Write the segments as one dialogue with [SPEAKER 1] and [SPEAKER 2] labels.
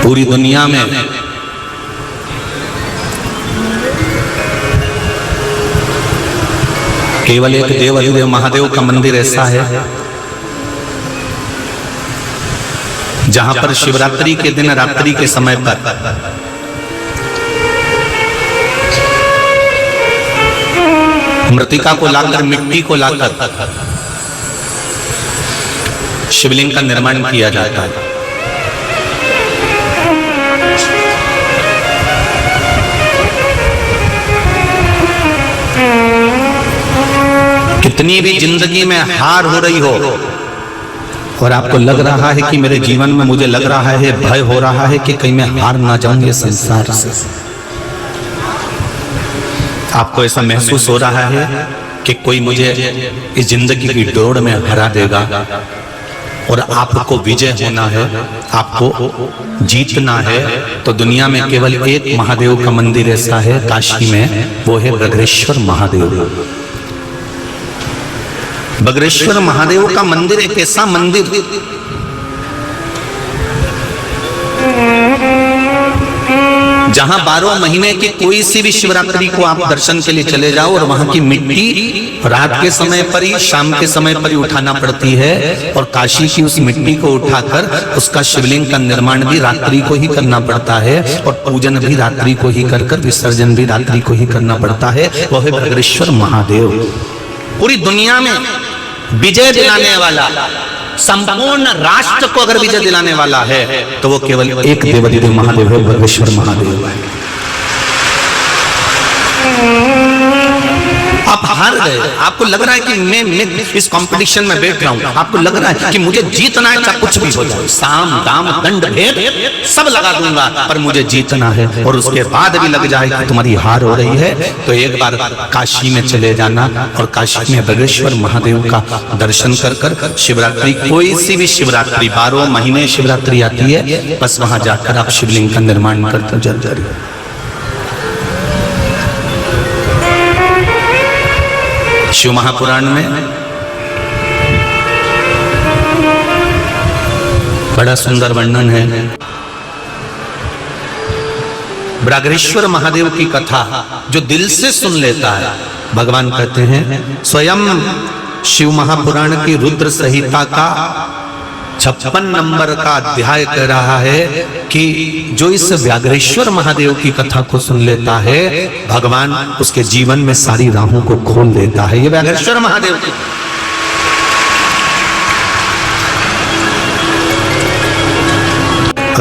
[SPEAKER 1] पूरी दुनिया में केवल एक देव महादेव का मंदिर ऐसा है जहां पर शिवरात्रि के दिन रात्रि के समय पर मृतिका को लाकर, मिट्टी को लाकर शिवलिंग का निर्माण किया जाता है। कितनी भी जिंदगी में हार हो रही हो और आपको लग रहा है कि मेरे जीवन में, मुझे लग रहा है, भय हो रहा है कि कहीं मैं हार ना जाऊं ये संसार से, आपको ऐसा महसूस हो रहा है कि कोई मुझे इस जिंदगी की दौड़ में हरा देगा और आपको विजय होना है, आपको जीतना है, तो दुनिया में केवल एक महादेव का मंदिर ऐसा है काशी में, वो है बगरेश्वर महादेव। बगरेश्वर महादेव का मंदिर एक ऐसा मंदिर जहां 12 महीने की कोई सी भी शिवरात्रि को आप दर्शन के लिए चले जाओ और वहां की मिट्टी रात के समय पर ही, शाम के समय पर ही उठाना पड़ती है और काशी की उस मिट्टी को उठाकर उसका शिवलिंग का निर्माण भी रात्रि को ही करना पड़ता है और पूजन भी रात्रि को ही कर विसर्जन भी रात्रि को ही करना पड़ता है। वह है बगरेश्वर महादेव। पूरी दुनिया में विजय दिलाने वाला, संपूर्ण राष्ट्र को अगर विजय दिलाने वाला है तो वो केवल एक देव महादेव है, बगरेश्वर महादेव है। आप हार गए, आपको लग रहा है कि मैं इस कंपटीशन में बैठ रहा हूं, आपको लग रहा है कि मुझे जीतना है, चाहे कुछ भी हो जाए, साम दाम दंड भेद सब लगा दूंगा पर मुझे जीतना है, और उसके बाद भी लग जाए कि तुम्हारी हार हो रही है तो एक बार काशी में चले जाना और काशी में बगरेश्वर महादेव का दर्शन कर शिवरात्रि, कोई सी भी शिवरात्रि, 12 महीने शिवरात्रि आती है, बस वहां जाकर आप शिवलिंग का निर्माण करते जरूर। शिव महापुराण में बड़ा सुंदर वर्णन है। बगरेश्वर महादेव की कथा जो दिल से सुन लेता है, भगवान कहते हैं, स्वयं शिव महापुराण की रुद्र संहिता का 56 नंबर का अध्याय कह रहा है कि जो इस बगरेश्वर महादेव की कथा को सुन लेता है, भगवान उसके जीवन में सारी राहों को खोल देता है। ये बगरेश्वर महादेव की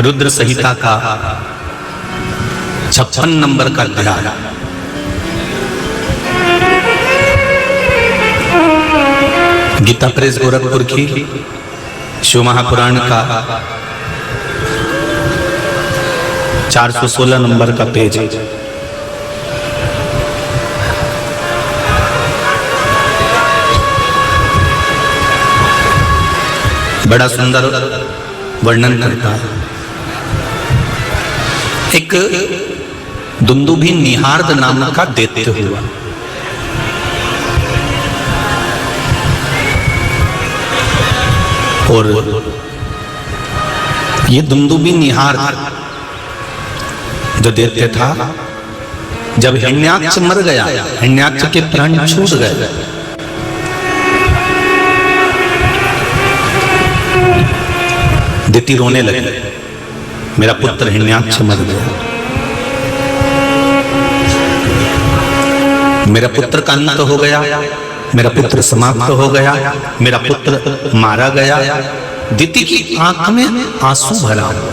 [SPEAKER 1] रुद्र संहिता का 56 नंबर का अध्याय, गीता प्रेस गोरखपुर की शिव महापुराण का 416 नंबर का पेज है। बड़ा सुंदर वर्णन करता है। एक दुंदुभी निहार्द नाम का दैत्य हुआ। और ये दुंदुभी निहार्द जो दैत्य था, जब हिरण्याक्ष मर गया, हिरण्याक्ष के प्राण छूट गए, दैत्य रोने लगे, मेरा पुत्र हिरण्याक्ष मर गया, मेरा पुत्र का अंत हो गया, मेरा पुत्र समाप्त हो गया, मेरा पुत्र मारा गया। दिति की आंख में आंसू भरा हुआ।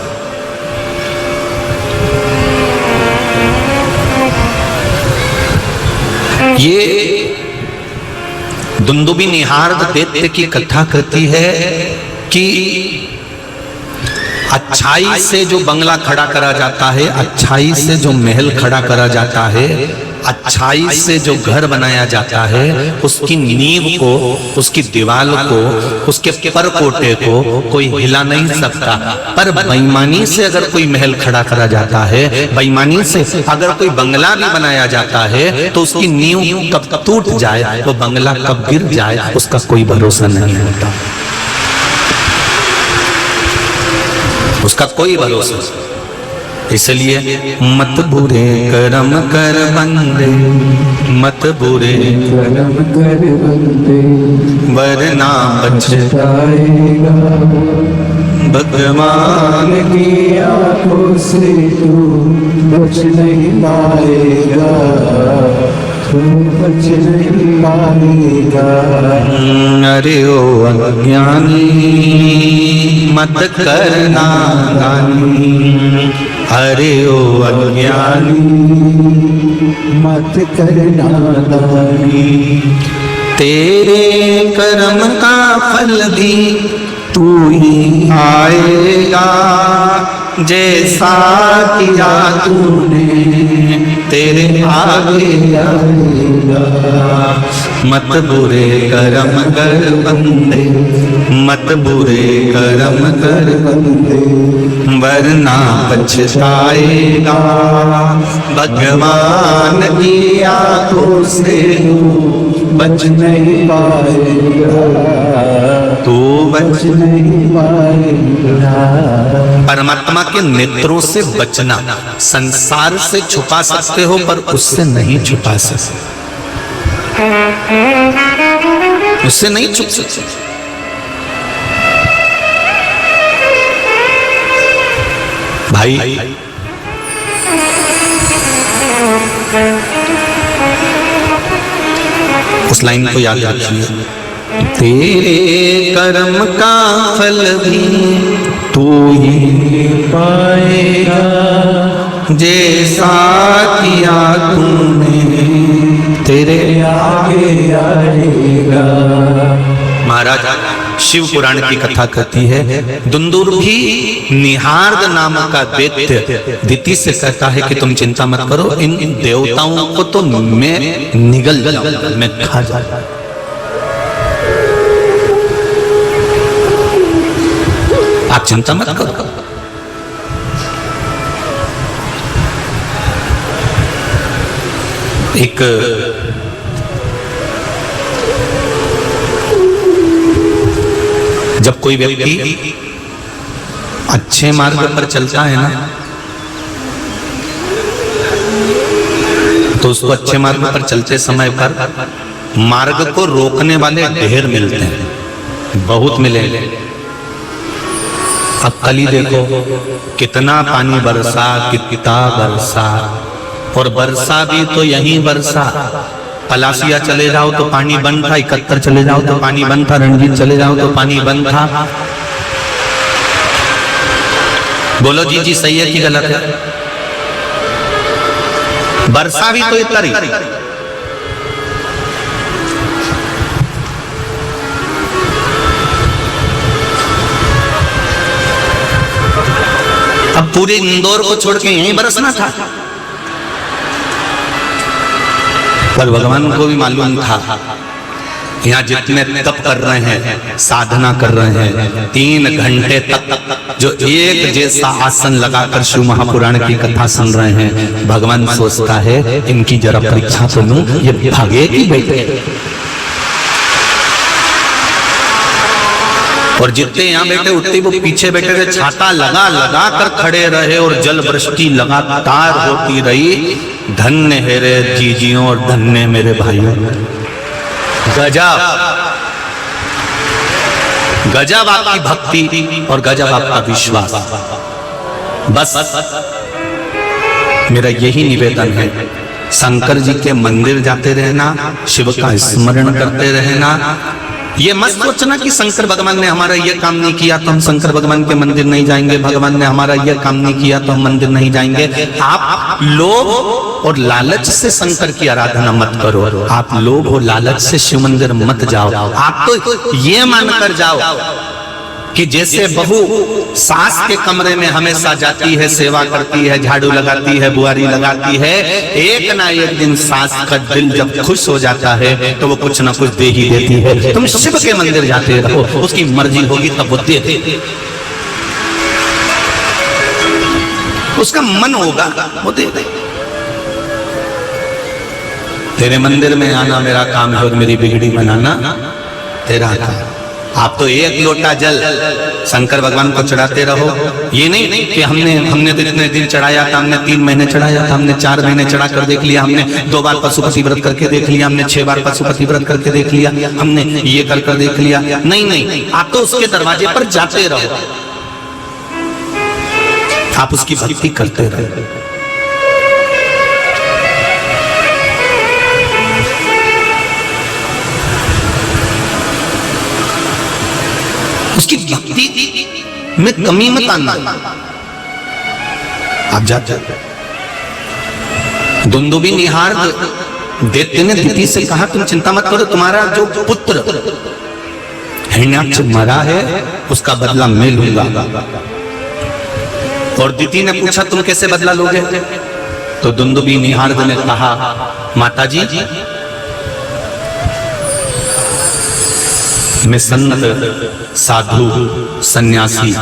[SPEAKER 1] ये दुंदुभी निहार्द दैत्य की कथा कहती है कि अच्छाई से जो बंगला खड़ा करा जाता है, अच्छाई से जो महल खड़ा करा जाता है, अच्छाई से जो घर बनाया जाता है, उसकी नींव को, उसकी दीवार को, उसके परकोटे को कोई हिला नहीं सकता। पर बेईमानी से अगर कोई महल खड़ा करा जाता है, बेईमानी से अगर कोई बंगला भी बनाया जाता है, तो उसकी नींव कब टूट जाए, वो बंगला कब गिर जाए, उसका कोई भरोसा नहीं होता, उसका कोई भरोसा। इसलिए मत बुरे कर्म कर बंदे, मत बुरे
[SPEAKER 2] कर्म कर बंदे,
[SPEAKER 1] वरना
[SPEAKER 2] पछताएगा
[SPEAKER 1] भगवान
[SPEAKER 2] की आंखों से तू बच नहीं पाएगा, तू बच नहीं पाएगा।
[SPEAKER 1] अरे ओ अज्ञानी मत करना दानी, अरे ओ अज्ञानी
[SPEAKER 2] मत करना दानी,
[SPEAKER 1] तेरे कर्म का फल भी तू ही आएगा, जैसा किया तूने तेरे आगे आएगा। मत बुरे कर्म कर बंदे, मत बुरे कर्म कर
[SPEAKER 2] बंदे,
[SPEAKER 1] वरना पछताएगा भगवान की आंखों से
[SPEAKER 2] बच नहीं पाएगा,
[SPEAKER 1] तू बच
[SPEAKER 2] नहीं पाएगा।
[SPEAKER 1] परमात्मा के नेत्रों से बचना, संसार से छुपा सकते हो पर उससे नहीं छुपा सकते, उससे नहीं छुप सकते। भाई उस लाइन को याद रखिए, तेरे कर्म का फल भी तू ही
[SPEAKER 2] पाएगा,
[SPEAKER 1] जैसा किया तूने तेरे
[SPEAKER 2] आगे आएगा।
[SPEAKER 1] महाराज शिव पुराण की कथा कहती है, दुंदुर्भी निहार्द नाम का दैत्य दिति से कहता है कि तुम चिंता मत करो, इन देवताओं को तो मैं निगल जाऊं, मैं खा जाऊं। आप चिंता मत करो। एक जब कोई व्यक्ति अच्छे मार्ग पर चलता है ना, तो उसको अच्छे मार्ग पर चलते समय पर मार्ग को रोकने वाले ढेर मिलते हैं, बहुत मिले। अब कल ही देखो कितना पानी बरसा, कितना बरसा, और बरसा भी तो यही बरसा। पलासिया चले जाओ तो पानी बंद था, 71 चले जाओ तो पानी बंद था, रणजीत चले जाओ तो पानी बंद था। बोलो जी जी सही है कि गलत है? बरसा भी तो इतना ही। अब पूरे इंदौर को छोड़ के यहीं बरसना था, पर भगवान को भी मालूम था यहाँ जितने तप कर रहे हैं, साधना कर रहे हैं, 3 घंटे तक जो एक जैसा आसन लगाकर शिव महापुराण की कथा सुन रहे हैं, भगवान सोचता है इनकी जरा परीक्षा तो लूं, ये भागे कि बैठे। और जितने यहाँ बैठे उतने वो पीछे बैठे थे, छाता लगा लगा कर खड़े रहे और जल वृष्टि लगातार होती रही। धन्य है रे जीजियों और धन्य मेरे भाइयों, गजब गजब आपकी भक्ति और गजब आपका विश्वास। बस मेरा यही निवेदन है, शंकर जी के मंदिर जाते रहना, शिव का स्मरण करते रहना। ये मत सोचना कि शंकर भगवान ने हमारा ये काम नहीं किया तो हम शंकर भगवान के मंदिर नहीं जाएंगे, भगवान ने हमारा ये काम नहीं किया तो हम मंदिर नहीं जाएंगे। आप लोभ और लालच से शंकर की आराधना मत करो, आप लोभ और लालच से शिव मंदिर मत जाओ। आप तो ये मानकर जाओ कि जैसे बहू सास के कमरे में हमेशा जाती है, सेवा करती है, झाड़ू लगाती है, बुआरी लगाती है, एक ना एक दिन सास का दिल जब खुश हो जाता है तो वो कुछ ना कुछ दे ही देती है। तुम शिव के मंदिर जाते रहो, उसकी मर्जी होगी तब वो दे दे, उसका मन होगा वो दे दे। तेरे मंदिर में आना मेरा काम है और मेरी बिगड़ी बनाना तेरा काम। आप तो एक लोटा जल शंकर भगवान को चढ़ाते रहो। ये नहीं कि हमने तो इतने दिन चढ़ाया था, हमने 3 महीने चढ़ाया था, हमने 4 महीने चढ़ा कर देख लिया, हमने 2 बार पशुपति व्रत करके देख लिया, हमने 6 बार पशुपति व्रत करके देख लिया, हमने ये कर देख लिया। नहीं, आप तो उसके दरवाजे पर जाते रहो, आप उसकी भक्ति करते रहो। उसकी भक्ति में कमी मत आना। आप जाते दुंदुबी निहार देते ने दिति से कहा, तुम चिंता मत करो, तुम्हारा जो पुत्र हिरण्याक्ष मरा है उसका बदला मैं लूंगा। और दिति ने पूछा, तुम कैसे बदला लोगे? तो दुंदुबी निहार ने कहा, माताजी मैं संत, साधु, सन्यासी,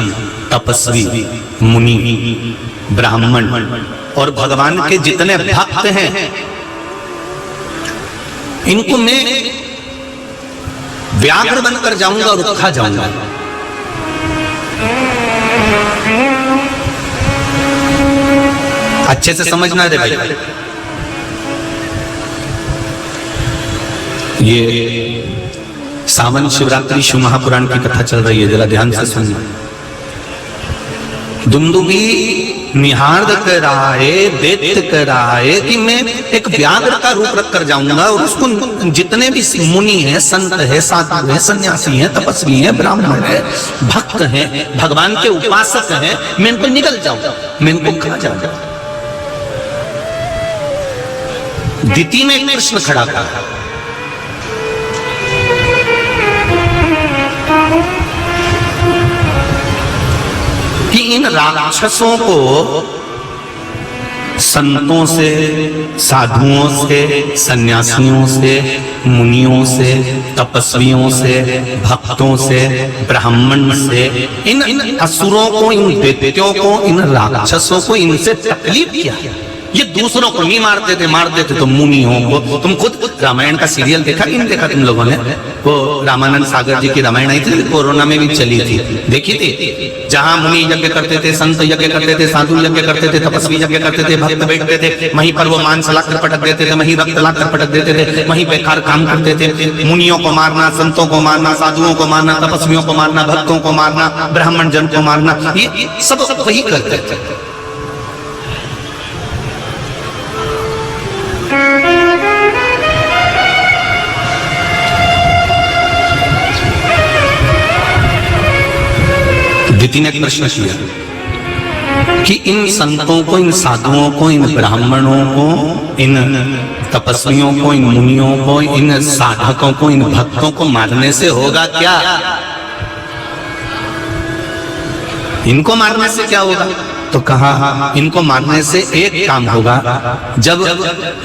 [SPEAKER 1] तपस्वी, मुनि, ब्राह्मण और भगवान के जितने भक्त हैं इनको मैं व्याघ्र बनकर जाऊंगा और खा जाऊंगा। अच्छे से समझना रे भाई, ये सावन शिवरात्रि शिव महापुराण की कथा चल रही है, जरा ध्यान से सुनना। दुंदुबी निहार्द कर रहा है, दैत्य कर रहा है कि मैं एक व्याघ्र का रूप रख कर जाऊंगा और उसको जितने भी मुनि हैं, संत है, साधु है, सन्यासी हैं, तपस्वी हैं, ब्राह्मण है, भक्त हैं, भगवान के उपासक हैं, मैं इनको निकल जाऊंगा, मैं इनको खा जाऊंगा। दिति में एक प्रश्न खड़ा था कि इन राक्षसों को संतों से, साधुओं से, सन्यासियों से, मुनियों से, तपस्वियों से, भक्तों से, ब्राह्मण से, इन असुरों को, इन दैत्यों को, इन राक्षसों को इनसे तकलीफ क्या? ये दूसरों को नहीं मारते थे तो मुनियों को। तुम खुद रामायण का सीरियल देखा कि नहीं देखा तुम लोगों ने? वो रामानंद सागर जी की रामायण आई थी, कोरोना में भी चली थी, देखी थी? जहां मुनि यज्ञ करते थे, संत यज्ञ करते थे, साधु यज्ञ करते थे, तपस्वी यज्ञ करते थे, भक्त बैठते थे, वहीं पर वो मांस लाकर पटक देते थे, वहीं रक्त लाकर पटक देते थे, वहीं बेकार काम करते थे। मुनियों को मारना, संतों को मारना, साधुओं को मारना, तपस्वियों को मारना, भक्तों को मारना, ब्राह्मण जन को मारना, ये सब वही करते थे। दिति ने प्रश्न किया कि इन संतों को, इन साधुओं को, इन ब्राह्मणों को, इन तपस्वियों को, इन मुनियों को, इन साधकों को, इन भक्तों को मारने से होगा क्या? इनको मारने से क्या होगा? तो कहा इनको मारने से एक काम होगा, जब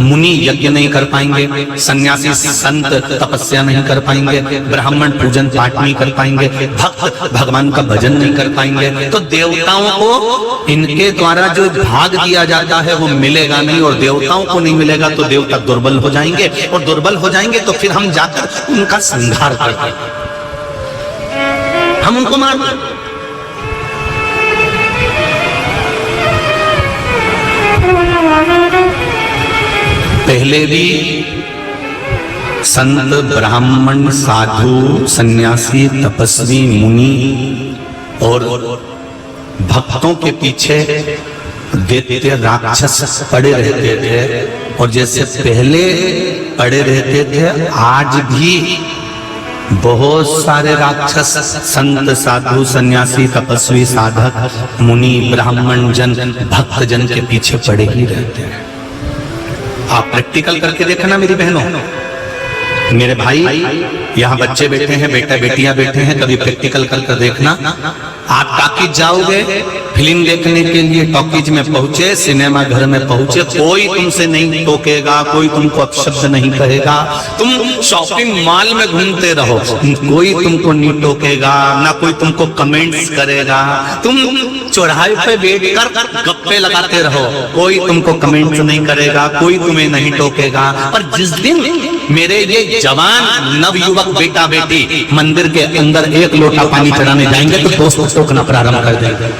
[SPEAKER 1] मुनि यज्ञ नहीं कर पाएंगे, सन्यासी संत तपस्या नहीं कर पाएंगे, ब्राह्मण पूजन पाठ नहीं कर पाएंगे, भक्त भगवान का भजन नहीं कर पाएंगे, तो देवताओं को इनके द्वारा जो भाग दिया जाता है वो मिलेगा नहीं, और देवताओं को नहीं मिलेगा तो देवता दुर्बल हो जाएंगे, और दुर्बल हो जाएंगे तो फिर हम जाकर उनका संहार करते, हम उनको मार दें। पहले भी संत, ब्राह्मण, साधु, सन्यासी, तपस्वी, मुनि और भक्तों के पीछे दैत्य राक्षस पड़े रहते थे, और जैसे पहले पड़े रहते थे आज भी बहुत सारे राक्षस संत, साधु, सन्यासी, तपस्वी, साधक, मुनि, ब्राह्मण जन, भक्त जन के पीछे पड़े ही रहते हैं। आप प्रैक्टिकल करके देखना मेरी बहनों, मेरे भाई, यहाँ बच्चे बैठे हैं, बेटा बेटियां बैठे हैं, कभी प्रैक्टिकल करके देखना। आप ताकि जाओगे फिल्म देखने के लिए टॉकीज में पहुंचे, सिनेमा घर में पहुंचे, कोई तुमसे नहीं टोकेगा, कोई तुमको अपशब्द नहीं कहेगा। तुम शॉपिंग मॉल में घूमते रहो, कोई तुमको नहीं टोकेगा, ना कोई तुमको कमेंट्स करेगा। तुम चौराहे पे बैठकर गप्पे लगाते रहो, कोई तुमको कमेंट्स नहीं करेगा, कोई तुम्हें नहीं टोकेगा। पर जिस दिन मेरे ये जवान नवयुवक बेटा बेटी मंदिर के अंदर एक लोटा पानी चढ़ाने जाएंगे तो दोस्त टोकना प्रारंभ कर देंगे।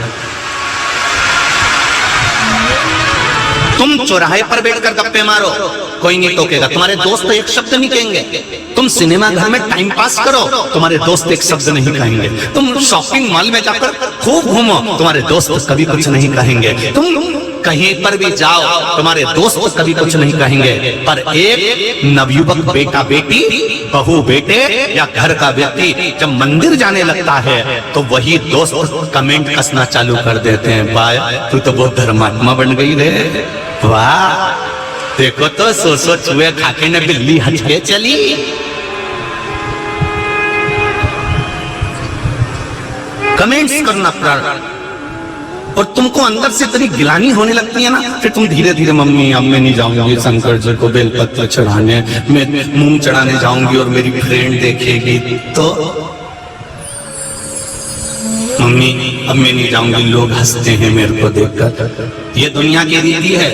[SPEAKER 1] तुम चौराहे पर बैठकर गप्पे मारो, कोई नहीं टोकेगा, तुम्हारे दोस्त एक शब्द नहीं कहेंगे। तुम सिनेमा घर में टाइम पास करो, तुम्हारे दोस्त एक शब्द नहीं कहेंगे। तुम शॉपिंग मॉल में जाकर खूब घूमो, तुम्हारे दोस्त कभी कुछ नहीं कहेंगे। तुम कहीं पर भी जाओ, तुम्हारे दोस्त कभी कुछ नहीं कहेंगे। पर एक नवयुवक बेटा बेटी, बहू बेटे या घर का व्यक्ति जब मंदिर जाने लगता है तो वही दोस्त कमेंट कसना चालू कर देते हैं, भाई तू तो बहुत धर्मात्मा बन गई रे, वाह देखो तो सो चूहे खाके ने बिल्ली हंस के चली। कमेंट्स करना प्रारंभ, और तुमको अंदर से इतनी गिलानी होने लगती है ना, फिर तुम धीरे धीरे मम्मी अब मैं नहीं जाऊंगी शंकर जी को बेलपत्र चढ़ाने, मैं मूंग चढ़ाने जाऊंगी और मेरी फ्रेंड देखेगी तो मम्मी अब मैं नहीं जाऊंगी, लोग हंसते हैं मेरे को देखकर। ये दुनिया की रीति है,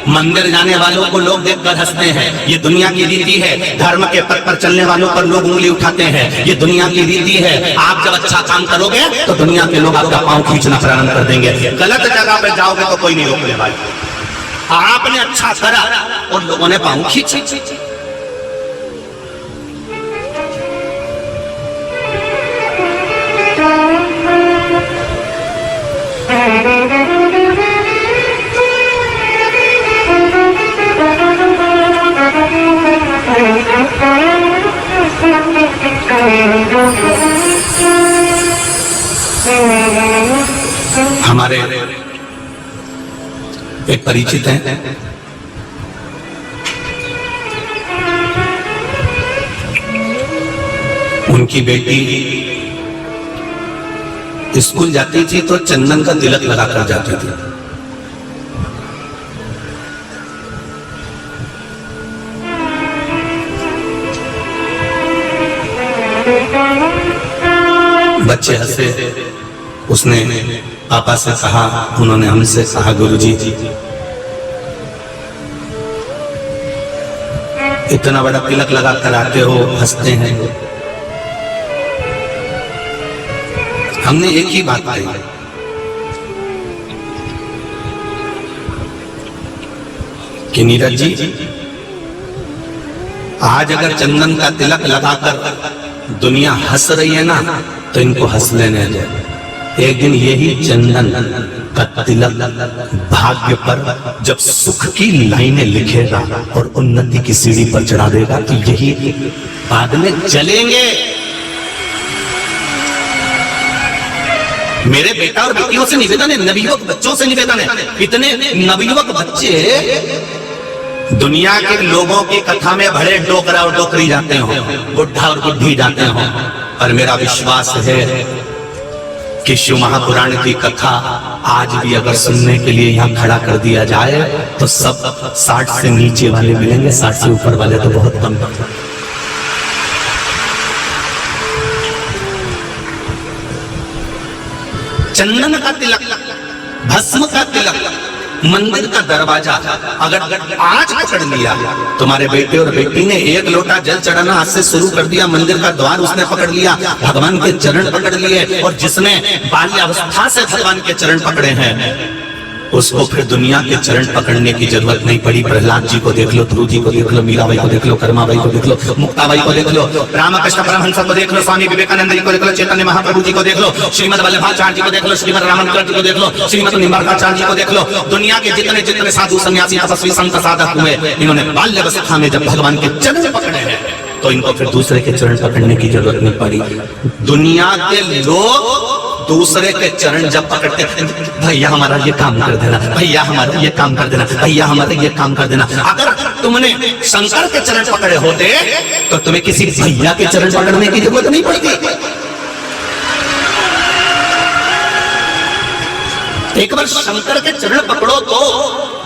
[SPEAKER 1] मंदिर जाने वालों को लोग देखकर हंसते हैं, ये दुनिया की रीति है। धर्म के पथ पर चलने वालों पर लोग उंगली उठाते हैं, ये दुनिया की रीति है। आप जब अच्छा काम करोगे तो दुनिया के लोग आपका पांव खींचना प्रारंभ कर देंगे। गलत जगह पर जाओगे तो कोई नहीं रोकने वाला। आपने अच्छा करा और लोगों ने पांव खींचे। हमारे एक परिचित हैं, उनकी बेटी स्कूल जाती थी तो चंदन का तिलक लगाकर जाती थी। बच्चे हंसे, उसने पापा से कहा, उन्होंने हमसे कहा गुरुजी इतना बड़ा तिलक लगा कर आते हो, हंसते हैं। हमने एक ही बात कही कि नीरज जी आज अगर चंदन का तिलक लगाकर दुनिया हंस रही है ना तो इनको हंस लेने दो। एक दिन यही चंदन का तिलक भाग्य पर जब सुख की लाइनें लिखेगा और उन्नति की सीढ़ी पर चढ़ा देगा तो यही बाद में जलेंगे। मेरे बेटा और बेटियों से निवेदन है, नवयुवक बच्चों से निवेदन है, इतने नवयुवक बच्चे दुनिया के लोगों की कथा में भरे डोकरा और डोकरी जाते हो, बुढ़ा और बुढ़ी जाते हो, और मेरा विश्वास है कि शिव महापुराण की कथा आज भी अगर सुनने के लिए यहाँ खड़ा कर दिया जाए तो सब 60 से नीचे वाले मिलेंगे, 60 से ऊपर वाले तो बहुत कम। चंदन का तिलक, भस्म का तिलक, मंदिर का दरवाजा अगर आज पकड़ लिया, तुम्हारे बेटे और बेटी ने एक लोटा जल चढ़ाना आज से शुरू कर दिया, मंदिर का द्वार उसने पकड़ लिया, भगवान के चरण पकड़ लिए, और जिसने बाल्यावस्था से भगवान के चरण पकड़े हैं उसको फिर दुनिया के चरण पकड़ने की जरूरत नहीं पड़ी। प्रहलाद जी को देख लो, ध्रुव जी को देख लो, मीराबाई को देख लो, कर्माबाई को देख लो, मुक्ताबाई को देख लो, रामकृष्ण परमहंस को देख लो, स्वामी विवेकानंद जी को देख लो, चैतन्य महाप्रभु जी को देख लो, श्रीमद वल्लभाचार्य जी को देख लो, श्रीमद रामानुज जी को देख लो, श्रीमद निम्बार्काचार्य जी को देख लो। दुनिया के जितने जितने साधु सन्यासी तपस्वी संत साधक हुए, इन्होंने बाल्यावस्था में जब भगवान के चरण पकड़े हैं तो इनको फिर दूसरे के चरण पकड़ने की जरूरत नहीं पड़ी। दुनिया के लोग दूसरे के चरण जब पकड़ते, भैया हमारा ये काम कर देना, भैया हमारा ये काम कर देना, भैया हमारा ये काम कर देना। अगर तुमने शंकर के चरण पकड़े होते तो तुम्हें किसी भैया के चरण पकड़ने की जरूरत नहीं पड़ती। एक बार शंकर के चरण पकड़ो तो,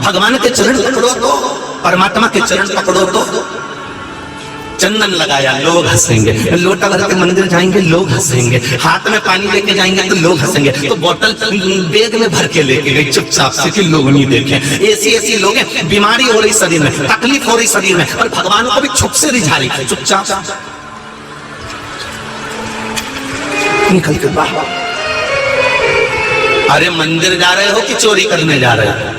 [SPEAKER 1] भगवान के चरण पकड़ो तो, परमात्मा के चरण पकड़ो तो। चंदन लगाया, लोग हंसेंगे। लोटा भर के मंदिर जाएंगे, लोग हंसेंगे। हाथ में पानी लेके जाएंगे तो लोग हंसेंगे। तो बोतल बैग में भर के लेके गए चुपचाप से कि लोग नहीं देखें। ऐसी लोग हैं, बीमारी हो रही शरीर में, तकलीफ हो रही शरीर में, और भगवान को भी छुप से रिझा रही, चुपचाप निकल के बाहर। अरे मंदिर जा रहे हो कि चोरी करने जा रहे हो?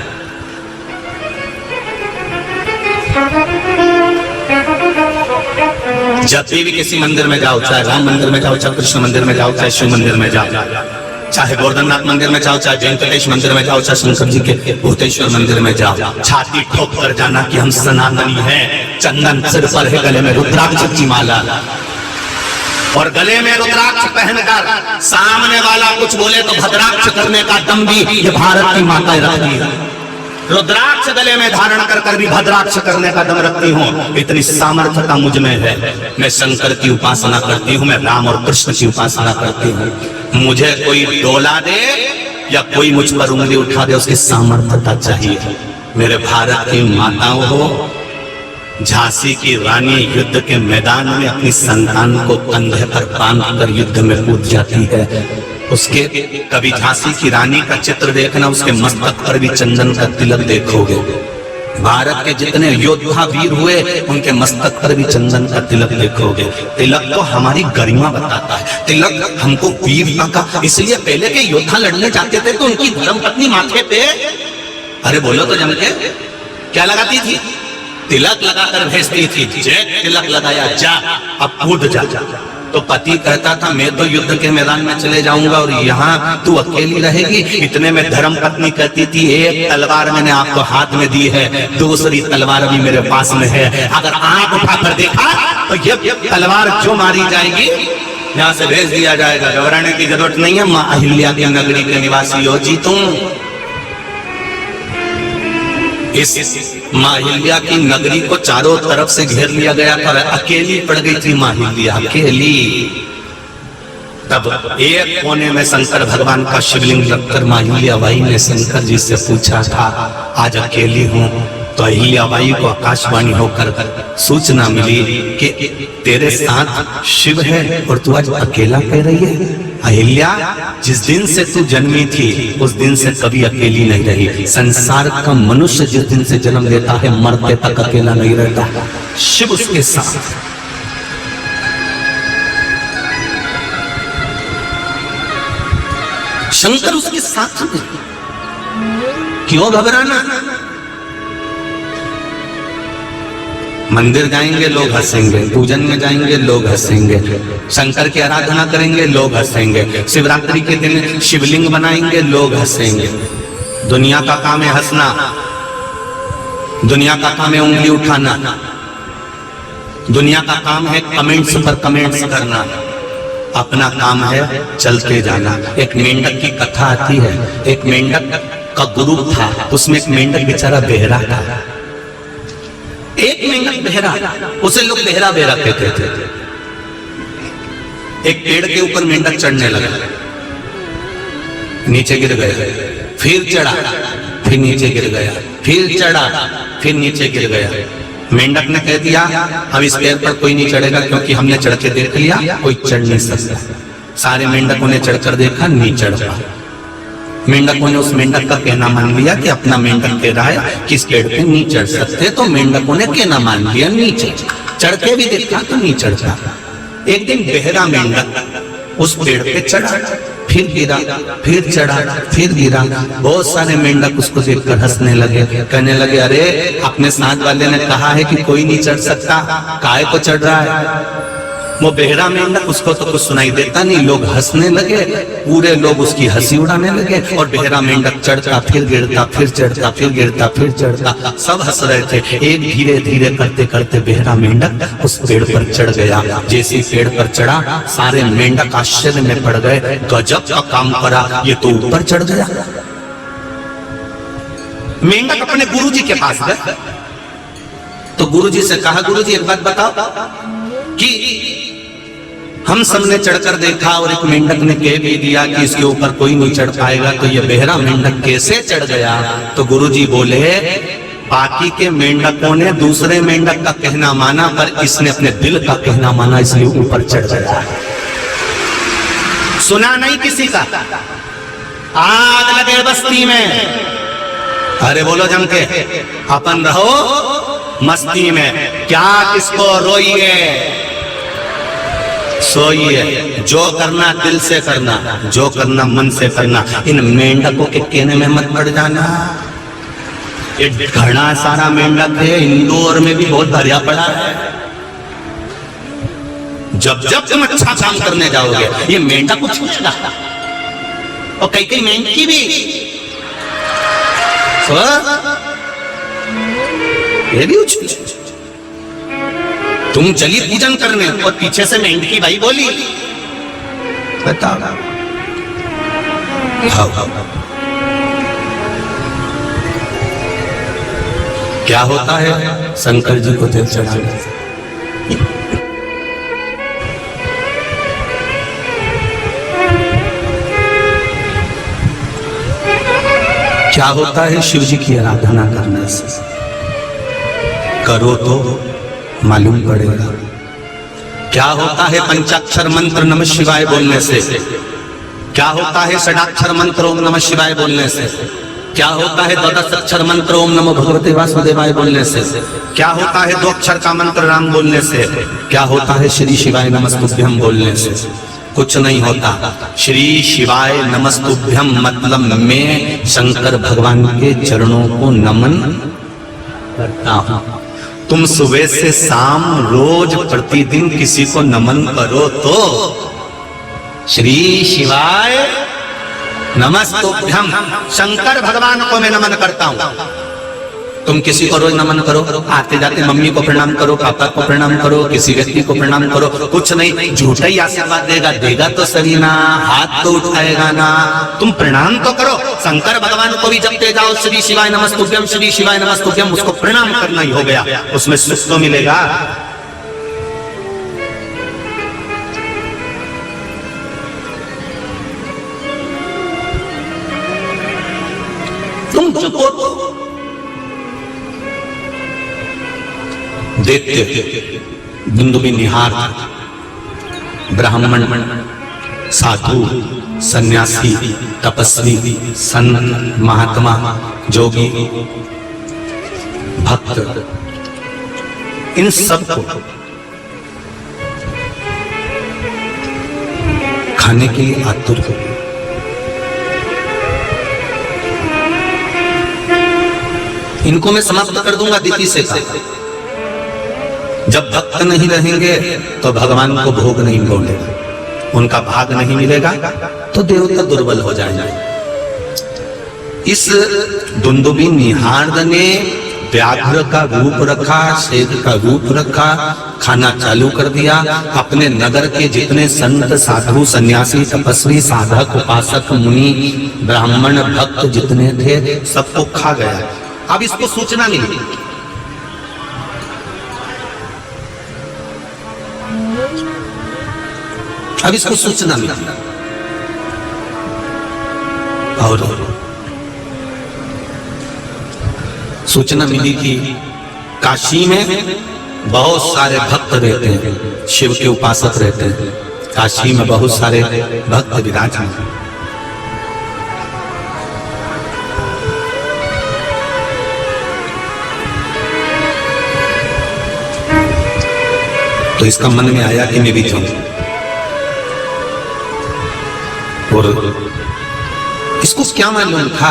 [SPEAKER 1] जब भी किसी मंदिर में जाओ, चाहे राम मंदिर में जाओ, चाहे कृष्ण मंदिर में जाओ, चाहे शिव मंदिर में जाओ, चाहे गोवर्धननाथ मंदिर में जाओ, चाहे वेंकटेश मंदिर में जाओ, चाहे शंकर जी के भूतेश्वर मंदिर में जाओ, छाती ठोक कर जाना कि हम सनातनी हैं। चंदन सिर पर है, गले में रुद्राक्ष की माला, और गले में रुद्राक्ष पहनकर सामने वाला कुछ बोले तो भद्राक्ष करने का दम भी ये भारत की माताएं रखती है। रुद्राक्ष गले में धारण कर भी भद्राक्ष करने का दम रखती हूँ। इतनी सामर्थ्यता मुझ में है। मैं शंकर की उपासना करती हूँ, मैं राम और कृष्ण की उपासना करती हूँ। मुझे कोई डोला दे या कोई मुझ पर उंगली उठा दे, उसकी सामर्थ्यता चाहिए। मेरे भारत की माताओं हो, झांसी की रानी युद्ध के मैदान में अपनी संतान को कंधे पर बांध कर युद्ध में कूद जाती है। उसके कभी झांसी की रानी का चित्र देखना, उसके मस्तक पर भी चंदन का तिलक देखोगे। भारत के जितने योद्धा वीर हुए, उनके मस्तक पर भी चंदन का तिलक देखोगे। तिलक तो हमारी गरिमा बताता है, तिलक हमको वीरता का। इसलिए पहले के योद्धा लड़ने जाते थे तो उनकी धर्मपत्नी माथे पे, अरे बोलो तो जम के, क्या लगाती थी? तिलक लगाकर भेजती थी। जय तिलक लगाया, जा अब कूद जा। तो पति कहता था मैं तो युद्ध के मैदान में चले जाऊंगा और यहाँ तू अकेली रहेगी। इतने में धर्म पत्नी कहती थी एक तलवार मैंने आपको हाथ में दी है, दूसरी तलवार अभी मेरे पास में है। अगर आंख उठाकर देखा तो ये तलवार जो मारी जाएगी यहाँ से भेज दिया जाएगा। घबराने की जरूरत नहीं है। माँ अहिल्या की नगरी के निवासी हो जी तुम। इस माँ अहिल्या की नगरी को चारों तरफ से घेर लिया गया था, अकेली पड़ गई थी माँ अहिल्या, अकेली। तब एक कोने में शंकर भगवान का शिवलिंग रखकर माँ अहिल्याबाई ने शंकर जी से पूछा था आज अकेली हूँ। तो अहिल्याबाई को आकाशवाणी होकर सूचना मिली कि तेरे साथ शिव है और तू आज अकेला कह रही है। अहिल्या, जिस दिन से तू जन्मी थी उस दिन से कभी अकेली नहीं रही। संसार का मनुष्य जिस दिन से जन्म लेता है मरते तक अकेला नहीं रहता। शिव उसके साथ। शंकर उसके साथ में। क्यों घबराना? मंदिर जाएंगे लोग हंसेंगे, पूजन में जाएंगे लोग हंसेंगे, शंकर की आराधना करेंगे लोग हंसेंगे, शिवरात्रि के दिन शिवलिंग बनाएंगे लोग हंसेंगे। दुनिया का काम है हंसना, दुनिया का काम है उंगली उठाना, दुनिया का काम है कमेंट्स पर कमेंट्स करना। अपना काम है चलते जाना। एक मेंढक की कथा आती है। एक मेंढक का ग्रुप था, उसमें एक मेंढक बेचारा बहरा था। एक मेंढक बहरा, उसे लोग बहरा बहरा कहते थे। एक पेड़ के ऊपर मेंढक चढ़ने लगा, नीचे गिर गया, फिर चढ़ा, फिर नीचे गिर गया, फिर चढ़ा, फिर नीचे गिर गया। मेंढक ने कह दिया अब इस पेड़ पर कोई नहीं चढ़ेगा क्योंकि हमने चढ़ के देख लिया, कोई चढ़ नहीं सकता। सारे मेंढकों ने चढ़कर देखा, नहीं चढ़ पाया। मेंढकों ने उस मेंढक का कहना मान लिया कि अपना मेंढक कह रहा है कि इस पेड़ पे नहीं चढ़ सकते, तो मेंढकों ने कहना मान लिया, नीचे चढ़ के भी देखा तो नहीं चढ़ता। एक दिन बहरा मेंढक उस पेड़ पे चढ़ा, फिर गिरा, फिर चढ़ा, फिर गिरा। बहुत सारे मेंढक उसको देखकर हंसने लगे, कहने लगे अरे अपने साथ वाले ने कहा है कि कोई नहीं चढ़ सकता, काहे को चढ़ रहा है। वो बहरा मेंढक, उसको तो कुछ सुनाई देता नहीं। लोग हंसने लगे, पूरे लोग उसकी हंसी उड़ाने लगे और बहरा मेंढक चढ़ता, फिर गिरता, फिर चढ़ता, फिर गिरता, फिर चढ़ता। सब हंस रहे थे। एक धीरे धीरे करते करते बहरा मेंढक उस पेड़ पर चढ़ गया। जैसे पेड़ पर चढ़ा सारे मेंढक आश्चर्य में पड़ गए, गजब का काम करा, ये तो ऊपर चढ़ गया। मेंढक अपने गुरुजी के पास गए तो गुरुजी से कहा गुरुजी एक बात बताओ कि हम सबने चढ़कर देखा और एक मेंढक ने कह भी दिया कि इसके ऊपर कोई नहीं चढ़ पाएगा, तो ये बहरा मेंढक कैसे चढ़ गया? तो गुरुजी बोले बाकी के मेंढकों ने दूसरे मेंढक का कहना माना, पर इसने अपने दिल का कहना माना, इसलिए ऊपर चढ़ गया। सुना नहीं किसी का, आग लगे बस्ती में, अरे बोलो जम के, अपन रहो मस्ती में, क्या किसको रोइए सोइए, जो करना दिल से करना, जो करना मन से करना। इन मेंढकों के कहने में मत पड़ जाना। ये घना सारा मेंढक है, इंदौर में भी बहुत भरिया पड़ा है। जब जब तुम अच्छा काम करने जाओगे ये मेंढक कुछ पूछेगा, और कई कई मेंढकी भी ये भी उछ, तुम चली पूजन करने और पीछे से मेंढकी भाई बोली, बताओ क्या होता है शंकर जी को जल चढ़ाने से? क्या होता है शिव जी की आराधना करने से? करो तो मालूम पड़ेगा। क्या होता है पंचाक्षर मंत्र नमः शिवाय बोलने से? क्या होता है षडाक्षर मंत्र ओम नमः शिवाय बोलने से? क्या होता है द्वादश अक्षर मंत्र ओम नमो भगवते वासुदेवाय बोलने से? क्या होता है 2 अक्षर का मंत्र राम बोलने से? क्या होता है श्री शिवाय नमस्तुभ्यम बोलने से? कुछ नहीं होता। श्री शिवाय नमस्तुभ्यम मतलब मैं शंकर भगवान के चरणों को नमन करता हूं। तुम सुबह से शाम रोज प्रतिदिन किसी को नमन करो तो श्री शिवाय नमस्तुभ्यम, शंकर भगवान को मैं नमन करता हूं। तुम किसी को रोज नमन करो, आते जाते मम्मी को प्रणाम करो, पापा को प्रणाम करो, किसी व्यक्ति को प्रणाम करो, कुछ नहीं, झूठा ही आशीर्वाद देगा, देगा तो सही ना, हाथ तो उठाएगा ना। तुम प्रणाम तो करो, शंकर भगवान को भी जपते जाओ श्री शिवाय नमस्तुभ्यम, श्री शिवाय नमस्तुभ्यम, उसको प्रणाम करना ही हो गया, उसमें सुख तो मिलेगा। तुम जपो देखते बिंदुबी निहार ब्राह्मण, साधु, सन्यासी, तपस्वी, संत, महात्मा, जोगी, भक्त, इन सबको खाने के लिए आतुर हो। इनको मैं समाप्त कर दूंगा दीति से। जब भक्त नहीं रहेंगे तो भगवान को भोग नहीं मिलेगा, उनका भाग नहीं मिलेगा तो देवता दुर्बल हो जाएंगे। इस दुंदुबी निहार ने व्याघ्र का रूप रखा, शेर का रूप रखा, खाना चालू कर दिया। अपने नगर के जितने संत, साधु, सन्यासी, तपस्वी, साधक, उपासक, मुनि, ब्राह्मण, भक्त जितने थे सबको खा गया। अब इसको सूचना मिली, अब इसको सूचना मिली और सूचना मिली कि काशी में बहुत सारे भक्त रहते हैं, शिव के उपासक रहते हैं। काशी में बहुत सारे भक्त विराजमान हैं। तो इसका मन में आया कि मैं भी जाऊं, और इसको क्या मालूम था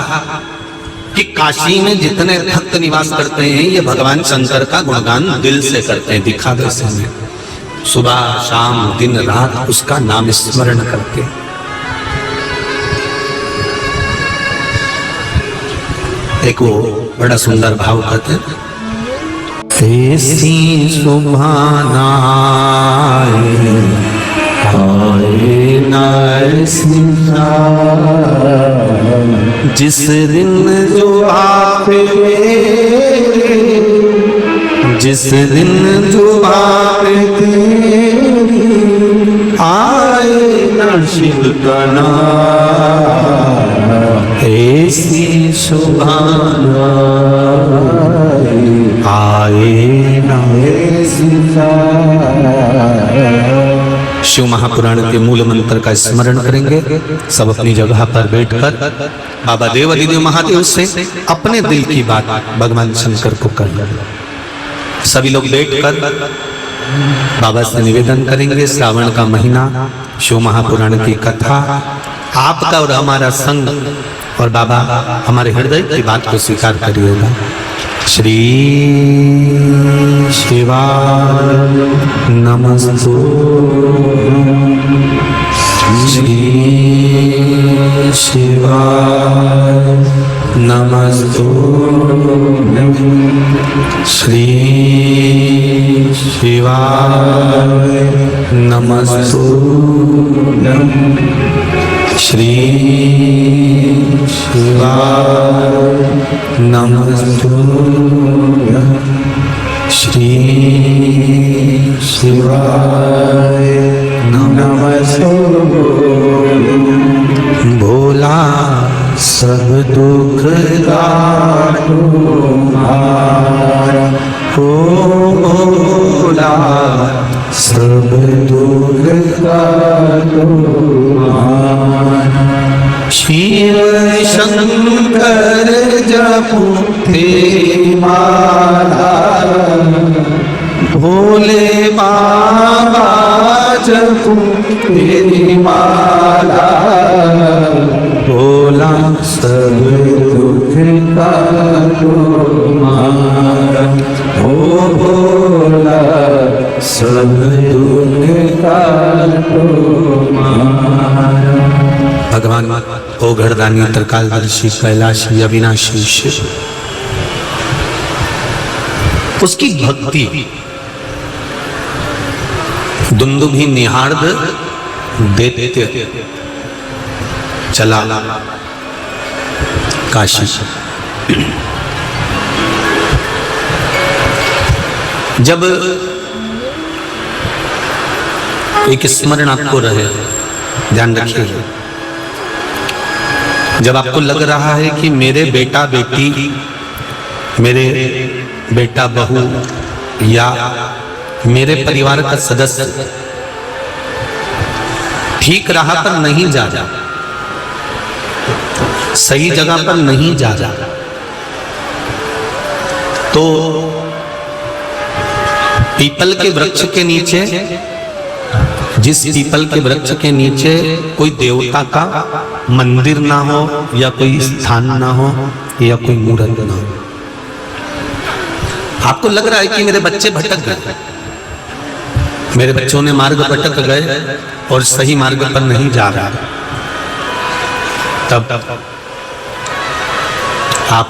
[SPEAKER 1] कि काशी में जितने भक्त निवास करते हैं ये भगवान शंकर का गुणगान दिल से करते हैं, दिखावे से, सुबह शाम दिन रात उसका नाम स्मरण करके। एक वो बड़ा सुंदर भाव कहते हैं, ऐसी सुभाना जिस दिन जो आप जिस दिन जुबा पे तेरी आए न शिव का नाम, ऐसी सुभाना आए न ऐसी। शिव महापुराण के मूल मंत्र का स्मरण करेंगे सब अपनी जगह पर बैठकर। बाबा देव अधिदेव महादेव से अपने दिल की बात भगवान शंकर को करना। सभी लोग बैठकर बाबा से निवेदन करेंगे, श्रावण का महीना, शिव महापुराण की कथा, आपका और हमारा संग, और बाबा हमारे हृदय की बात को स्वीकार करिएगा। श्री शिवाय नमस्तुभ्यं, श्री शिवाय नमस्तुभ्यं, श्री शिवाय नमस्तुभ्यं, श्री शिवाय नमस्तुभ्यं, श्री शिवाय नमस्तुभ्यं। भोला सब दुख काटो हारा, ओ भोला सब दुख काटो हारा। शिव शंकर जपो तेरी माला, भोले बाबा जपो तेरी माला, भोला सब दुख काटो मारा, ओ भोला सब दुख काटो मारा। भगवान ओ घरदानी त्रिकालदर्शी कैलाशी अविनाशी शिव, उसकी भक्ति दुंदुभी निहार्द देते चला काशी। जब एक स्मरण आपको रहे, ध्यान रखिए, जब आपको लग रहा है कि मेरे बेटा बेटी, मेरे बेटा बहू या मेरे परिवार का सदस्य ठीक राह पर नहीं जा रहा, सही जगह पर नहीं जा रहा, तो पीपल के वृक्ष के नीचे, जिस पीपल के वृक्ष के नीचे कोई देवता का मंदिर ना हो या कोई स्थान ना हो या कोई मूर्त ना हो, आपको लग रहा है कि मेरे बच्चे भटक गए, मेरे बच्चों ने मार्ग भटक गए और सही मार्ग पर नहीं जा रहा, तब आप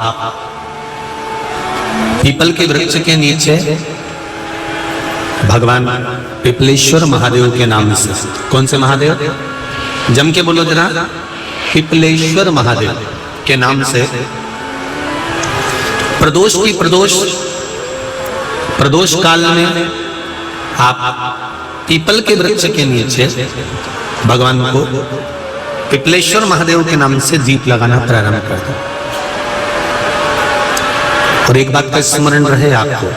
[SPEAKER 1] पीपल के वृक्ष के नीचे भगवान पिपलेश्वर महादेव के नाम से, कौन से महादेव, जम के बोलो जरा, पिपलेश्वर महादेव के नाम से प्रदोष की प्रदोष काल में आप पीपल के वृक्ष के नीचे भगवान को पिपलेश्वर महादेव के नाम से दीप लगाना प्रारंभ कर दो। और एक बात का स्मरण रहे आपको,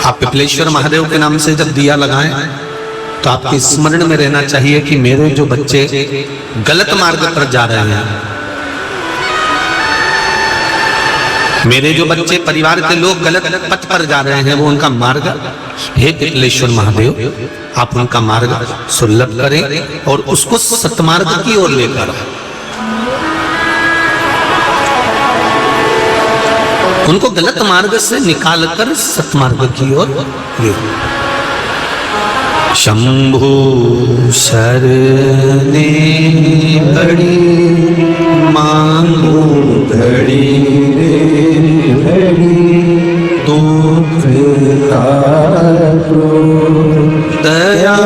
[SPEAKER 1] आप पिपलेश्वर महादेव के नाम से जब दिया लगाएं तो आपके स्मरण में रहना चाहिए कि मेरे जो बच्चे गलत मार्ग पर जा रहे हैं, मेरे जो बच्चे, परिवार के लोग गलत पथ पर जा रहे हैं, वो उनका मार्ग, हे पिपलेश्वर महादेव आप उनका मार्ग सुलभ करें और उसको सतमार्ग की ओर लेकर, उनको गलत मार्ग से निकालकर सतमार्ग की ओर ले। शंभु शरणे बड़ी मांगो घड़ी दुख काटो दया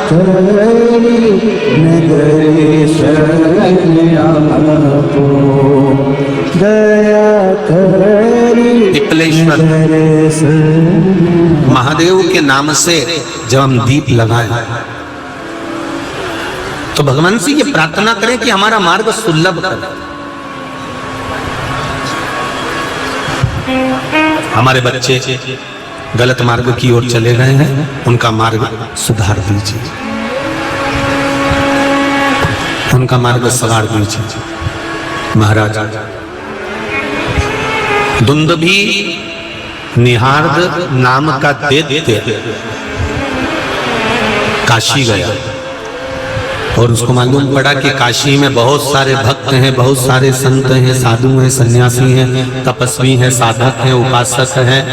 [SPEAKER 1] करी नगरेश आपो दया करी। पिप्पलेश्वर महादेव के नाम से जब हम दीप लगाएं तो भगवान से ये प्रार्थना करें कि हमारा मार्ग सुलभ कर, हमारे बच्चे गलत मार्ग की ओर चले गए हैं, उनका मार्ग सुधार दीजिए, उनका मार्ग सवार दीजिए। महाराज दुंदुभी निहार्द नाम का दैत्य काशी गया और उसको मालूम पड़ा कि काशी में बहुत सारे भक्त हैं, बहुत सारे संत हैं, साधु हैं, सन्यासी हैं, तपस्वी हैं, साधक हैं, उपासक हैं।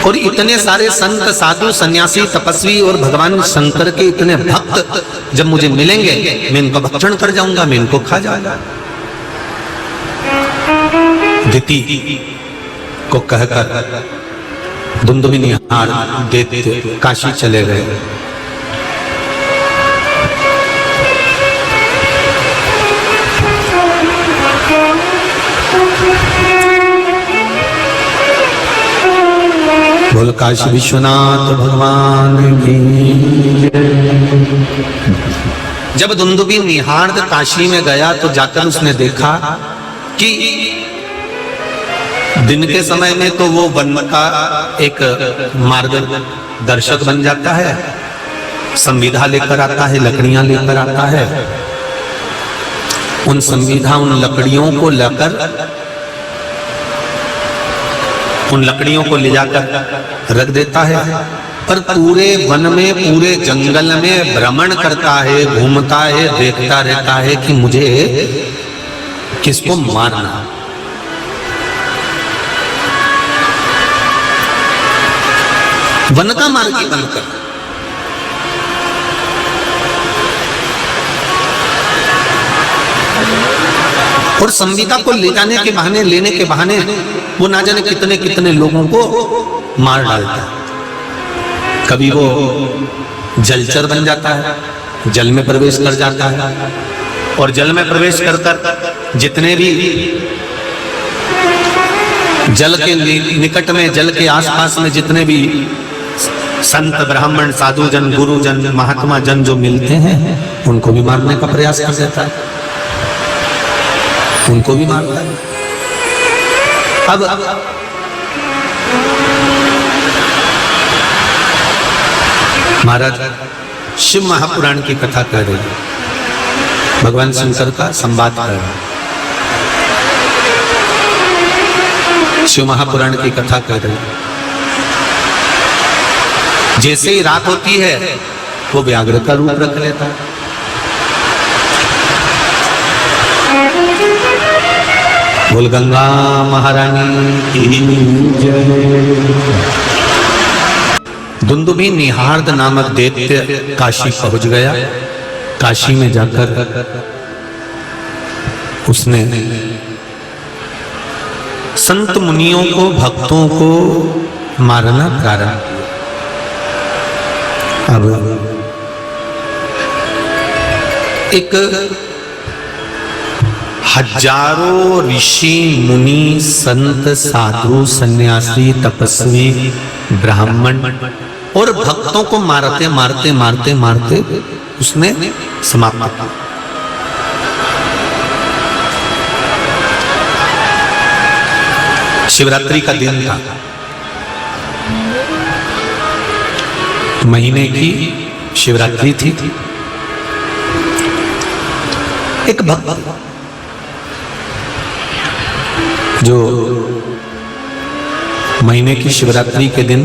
[SPEAKER 1] और इतने सारे संत, साधु, सन्यासी, तपस्वी और भगवान शंकर के इतने भक्त जब मुझे मिलेंगे मैं इनको भक्षण कर जाऊंगा, मैं इनको खा जाऊंगा। दिति को कहकर दुंदुभी निहार दैत्य काशी चले गए। बोल काशी विश्वनाथ भगवान की। जब दुंदुभी निहार्द काशी में गया तो जाकर उसने देखा कि दिन के समय में तो वो वन का एक मार्गदर्शक बन जाता है, संविधा लेकर आता है, लकड़ियां लेकर आता है, उन संविधा उन लकड़ियों को लेकर उन लकड़ियों को ले जाकर रख देता है, पर पूरे वन में, पूरे जंगल में भ्रमण करता है, घूमता है, देखता रहता है कि मुझे किसको मारना। वन का मार्गी बनकर और संविदा को ले जाने के बहाने, लेने के बहाने वो ना जाने कितने कितने लोगों को मार डालता है। कभी वो जलचर बन जाता है, जल में प्रवेश कर जाता है और जल में प्रवेश कर कर जितने भी जल के निकट में, जल के आसपास में जितने भी संत, ब्राह्मण, साधु जन, गुरु जन, महात्मा जन जो मिलते हैं उनको भी मारने का प्रयास कर देता है, उनको भी मारता है। अब महाराज शिव महापुराण की कथा कह रहे हैं, भगवान शंकर का संवाद कर रहे हैं, शिव महापुराण की कथा कह रहे हैं। जैसे ही रात होती है वो व्याघ्र का रूप रख लेता है। बोल गंगा महारानी की जय। दुंदुभी निहार्द नामक दैत्य काशी पहुंच गया। काशी में जाकर उसने संत मुनियों को, भक्तों को मारना प्रारंभ किया। अब एक हजारों ऋषि, मुनि, संत, साधु, सन्यासी, तपस्वी, ब्राह्मण और भक्तों को मारते मारते मारते मारते उसने समाप्त किया। शिवरात्रि का दिन था, महीने की शिवरात्रि थी। एक भक्त जो महीने की शिवरात्रि के दिन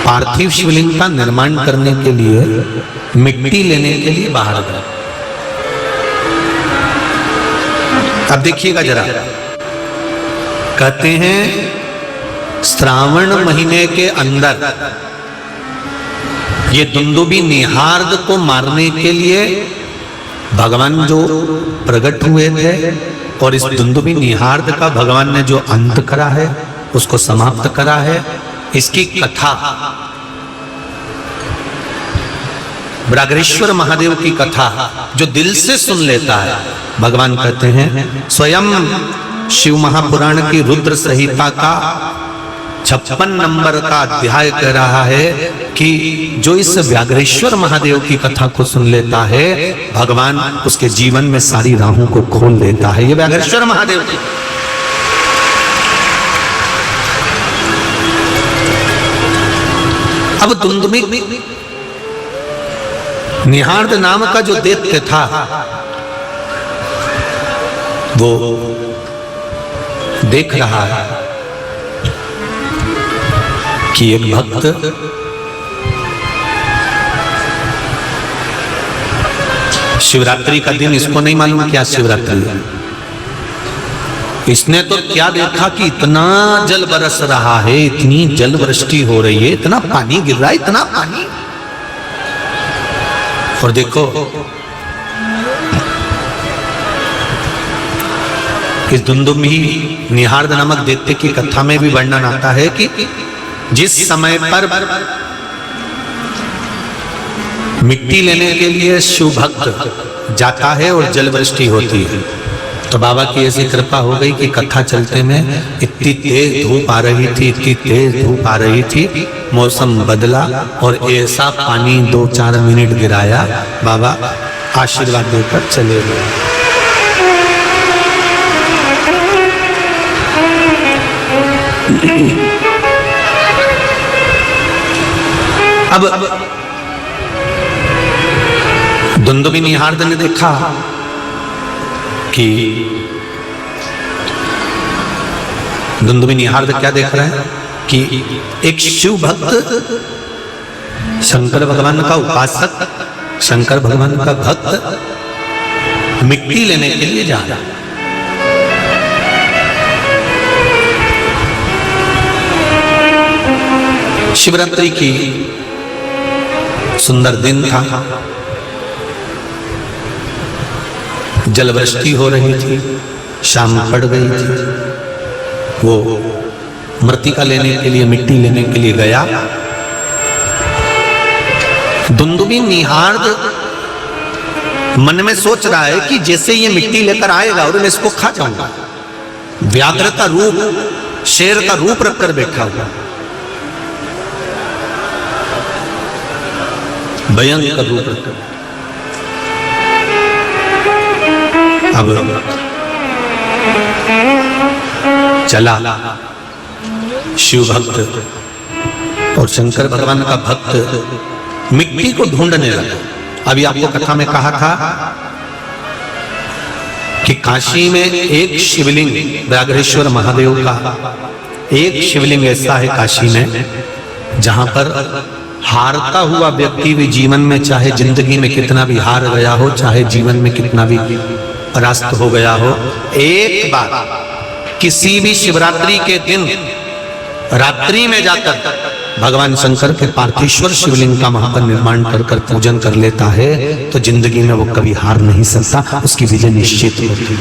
[SPEAKER 1] पार्थिव शिवलिंग का निर्माण करने के लिए मिट्टी लेने के लिए बाहर गया। अब देखिएगा जरा, कहते हैं श्रावण महीने के अंदर ये दुंदुभी निहार्द को मारने के लिए भगवान जो प्रकट हुए थे और इस दुंदुभी निहार्द का भगवान ने जो अंत करा है, उसको समाप्त करा है। इसकी कथा ब्रागरेश्वर महादेव की कथा जो दिल से सुन लेता है, भगवान कहते हैं स्वयं शिव महापुराण की रुद्र संहिता का 56 नंबर का अध्याय कह रहा है कि जो इस व्याघ्रेश्वर महादेव की कथा को सुन लेता है भगवान उसके जीवन में सारी राहों को खोल देता है। ये व्याघ्रेश्वर महादेव की। अब दुंदुभी निहार्द नाम का जो दैत्य था वो देख रहा है कि एक भक्त शिवरात्रि का दिन, इसको नहीं मालूम क्या शिवरात्रि है, इसने तो क्या देखा कि इतना जल बरस रहा है, इतनी जल वृष्टि हो रही है, इतना पानी गिर रहा है, इतना पानी। और देखो इस दुंदुभी निहार्द नामक दैत्य की कथा में भी वर्णन आता है कि जिस समय पर मिट्टी लेने के लिए शिव भक्त जाता है और जल वृष्टि होती है तो बाबा की ऐसी कृपा हो गई कि कथा चलते में इतनी तेज धूप आ रही थी, इतनी तेज धूप आ रही थी, मौसम बदला और ऐसा पानी 2-4 मिनट गिराया, बाबा आशीर्वाद देकर चले गए। अब दुंदुभी निहार्द ने देखा कि दुंदुभी निहार्द क्या देख रहे हैं कि एक शिव भक्त, शंकर भगवान का उपासक, शंकर भगवान का भक्त मिट्टी लेने के लिए जा रहा है। शिवरात्रि की सुंदर दिन था, जलवृष्टि हो रही थी, शाम पड़ गई थी। वो मृतिका लेने के लिए, मिट्टी लेने के लिए गया। दुंदुभी निहार्द मन में सोच रहा है कि जैसे ये मिट्टी लेकर आएगा और मैं इसको खा जाऊंगा। व्याघ्र का रूप, शेर का रूप रखकर बैठा हुआ, भयंकर रूप रखकर। अब चला शिव भक्त और शंकर भगवान का भक्त मिट्टी को ढूंढने लगा। अभी आपको कथा में कहा था कि काशी में एक शिवलिंग, व्याघ्रेश्वर महादेव का एक शिवलिंग ऐसा है काशी में जहां पर हारता हुआ व्यक्ति भी जीवन में, चाहे जिंदगी में कितना भी हार गया हो, चाहे जीवन में कितना भी परास्त हो गया हो, एक बार किसी भी शिवरात्रि के दिन रात्रि में जाकर भगवान शंकर के पार्थेश्वर शिवलिंग का वहां पर निर्माण कर पूजन कर लेता है तो जिंदगी में वो कभी हार नहीं सकता, उसकी विजय निश्चित होती,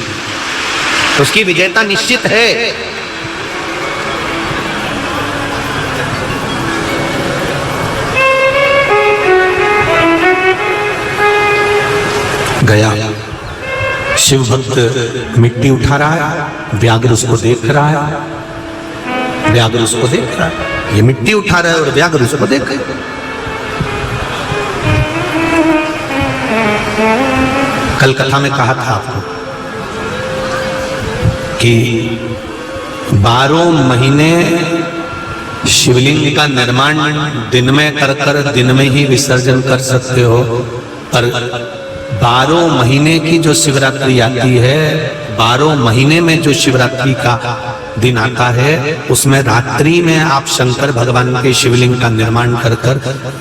[SPEAKER 1] उसकी विजयता निश्चित है। गया, शिव भक्त मिट्टी उठा रहा है, व्याघ्र उसको देख रहा है, व्याघ्र उसको देख रहा है, ये मिट्टी उठा रहा है और व्याघ्र उसको देख रहा है। कल कथा में कहा था आपको कि 12 महीने शिवलिंग का निर्माण दिन में कर दिन में ही विसर्जन कर सकते हो, पर 12 महीने की जो शिवरात्रि आती है, 12 महीने में जो शिवरात्रि का दिन आता है उसमें रात्रि में आप शंकर भगवान के शिवलिंग का निर्माण कर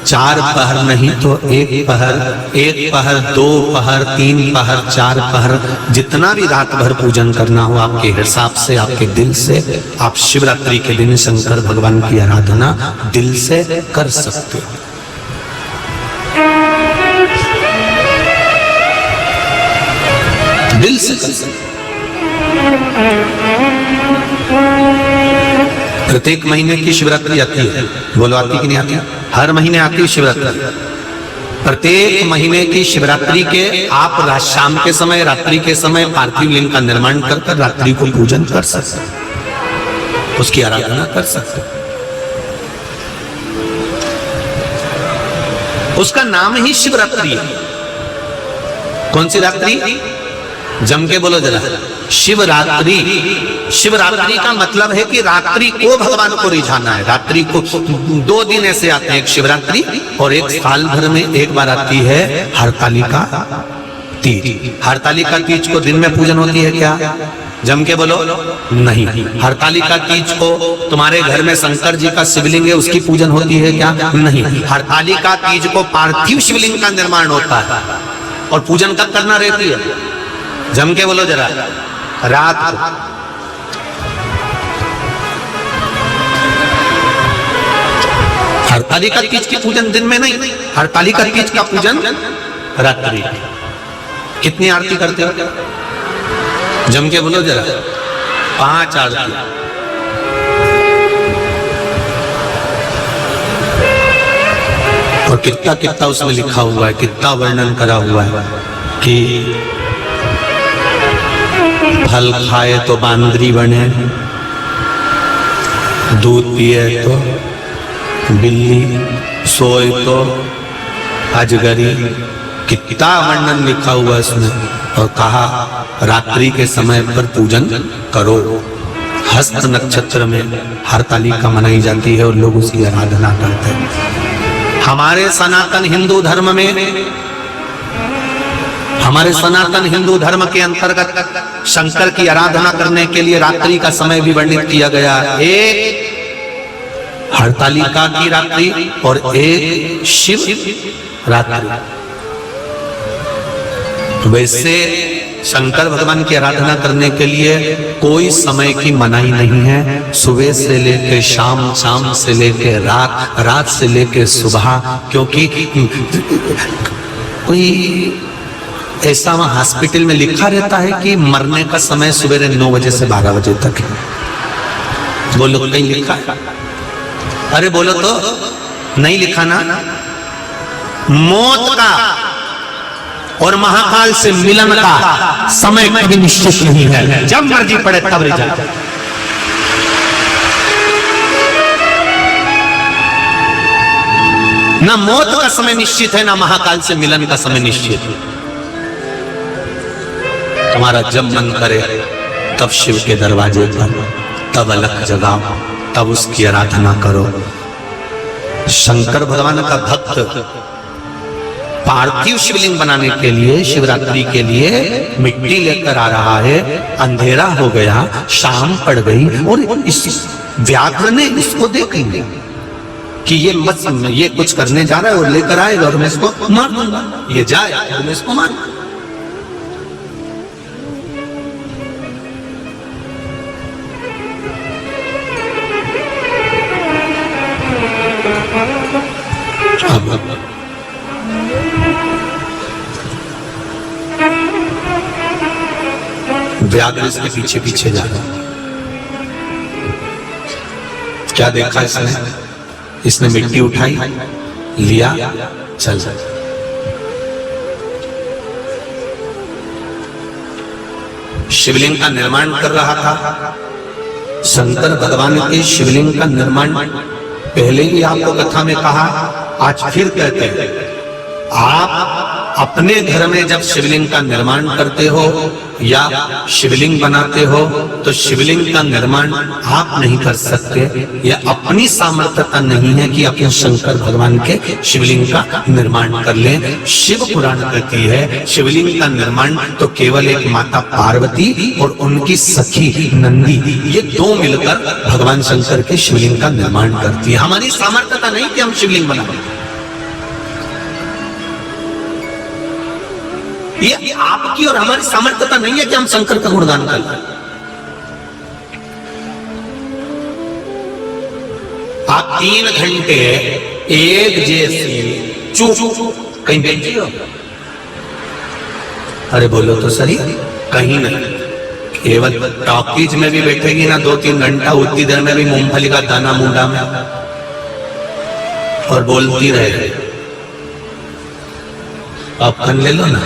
[SPEAKER 1] 4 पहर नहीं तो 1 पहर, 2 पहर, 3 पहर, 4 पहर, जितना भी रात भर पूजन करना हो आपके हिसाब से, आपके दिल से, आप शिवरात्रि के दिन शंकर भगवान की आराधना दिल से कर सकते हो। दिल से कर सकते। प्रत्येक महीने की शिवरात्रि आती है, बोलो आती कि नहीं आती? हर महीने आती है शिवरात्रि। प्रत्येक महीने की शिवरात्रि के आप शाम के समय, रात्रि के समय पार्थिव लिंग का निर्माण कर रात्रि को पूजन कर सकते हैं, उसकी आराधना कर सकते हैं। उसका नाम ही शिवरात्रि है। कौन सी रात्रि? जम के बोलो जरा, शिवरात्रि। शिवरात्रि का मतलब है कि रात्रि को भगवान को रिझाना है। रात्रि को 2 दिन ऐसे आते हैं, एक शिवरात्रि और एक साल भर में एक बार आती है हरतालिका तीज। हरतालिका तीज को दिन में पूजन होती है क्या? जम के बोलो नहीं। हरतालिका तीज को तुम्हारे घर में शंकर जी का शिवलिंग है, उसकी पूजन होती है क्या? नहीं। हरतालिका तीज को पार्थिव शिवलिंग का निर्माण होता है और पूजन कब करना रहती है? जम के बोलो जरा, रात को। हरतालिका तीज की पूजन दिन में नहीं, हरतालिका तीज का पूजन रात्रि। कितनी आरती करते हो? जम के बोलो जरा, 5 आरती। और कितना कितना उसमें लिखा हुआ है, कितना वर्णन करा हुआ है कि फल खाए तो बांदरी बने, दूध पिए तो बिल्ली, सोए तो अजगरी। कितना वर्णन लिखा हुआ है इसमें। और कहा रात्रि के समय पर पूजन करो। हस्त नक्षत्र में हरतालिका मनाई जाती है और लोग उसकी आराधना करते हैं। हमारे सनातन हिंदू धर्म में, हमारे सनातन हिंदू धर्म के अंतर्गत शंकर की आराधना करने के लिए रात्रि का समय भी वर्णित किया गया। एक हरतालिका की रात्रि और एक शिव रात्रि। वैसे शंकर भगवान की आराधना करने के लिए कोई समय की मनाही नहीं है। सुबह से लेकर शाम, शाम से लेकर रात, रात से लेकर सुबह। क्योंकि कोई ऐसा वहां हॉस्पिटल में लिखा रहता है कि मरने का समय सुबह 9 बजे से 12 बजे तक है। बोलो कहीं लिखा है? अरे बोलो तो, नहीं लिखा ना। मौत का और महाकाल से मिलन का समय कभी निश्चित नहीं है, जब मर्जी पड़े तब रिझा। ना मौत का समय निश्चित है, ना महाकाल से मिलन का समय निश्चित है। तुम्हारा जब मन करे तब शिव के दरवाजे पर, तब अलग जगाओ, तब उसकी आराधना करो। शंकर भगवान का भक्त पार्थिव शिवलिंग बनाने के लिए, शिवरात्रि के लिए मिट्टी लेकर आ रहा है। अंधेरा हो गया, शाम पड़ गई और इस व्याघ्र ने इसको देखेंगे कि ये कुछ करने जा रहा है और लेकर आएगा और मैं इसको मार दूंगा। ये जाए और मैं इसको मार। व्याघ्र इसके पीछे पीछे जा रहा। क्या देखा इसने? इसने मिट्टी उठाई, लिया, चल। शिवलिंग का निर्माण कर रहा था। शंकर भगवान के शिवलिंग का निर्माण पहले ही आपको कथा में कहा, आज फिर कहते हैं। आप अपने घर में जब शिवलिंग का निर्माण करते हो या शिवलिंग बनाते हो तो शिवलिंग का निर्माण आप नहीं कर सकते। यह अपनी सामर्थ्यता नहीं है कि अपने शंकर भगवान के शिवलिंग का निर्माण कर लें। शिव पुराण कहती है शिवलिंग का निर्माण तो केवल एक माता पार्वती और उनकी सखी नंदी, ये 2 मिलकर भगवान शंकर के शिवलिंग का निर्माण करती है। हमारी सामर्थ्यता नहीं कि हम शिवलिंग बनाएं। ये आपकी और हमारी सामर्थ्यता नहीं है कि हम शंकर का गुणगान करें। आप 3 घंटे एक जैसी चुप कहीं बैठी हो? अरे बोलो तो सही, कहीं नहीं। केवल टॉकीज में भी बैठेगी ना 2-3 घंटा, उतनी देर में भी मूंगफली का दाना मुंडा में और बोलती रहे। पॉपकॉर्न ले लो ना।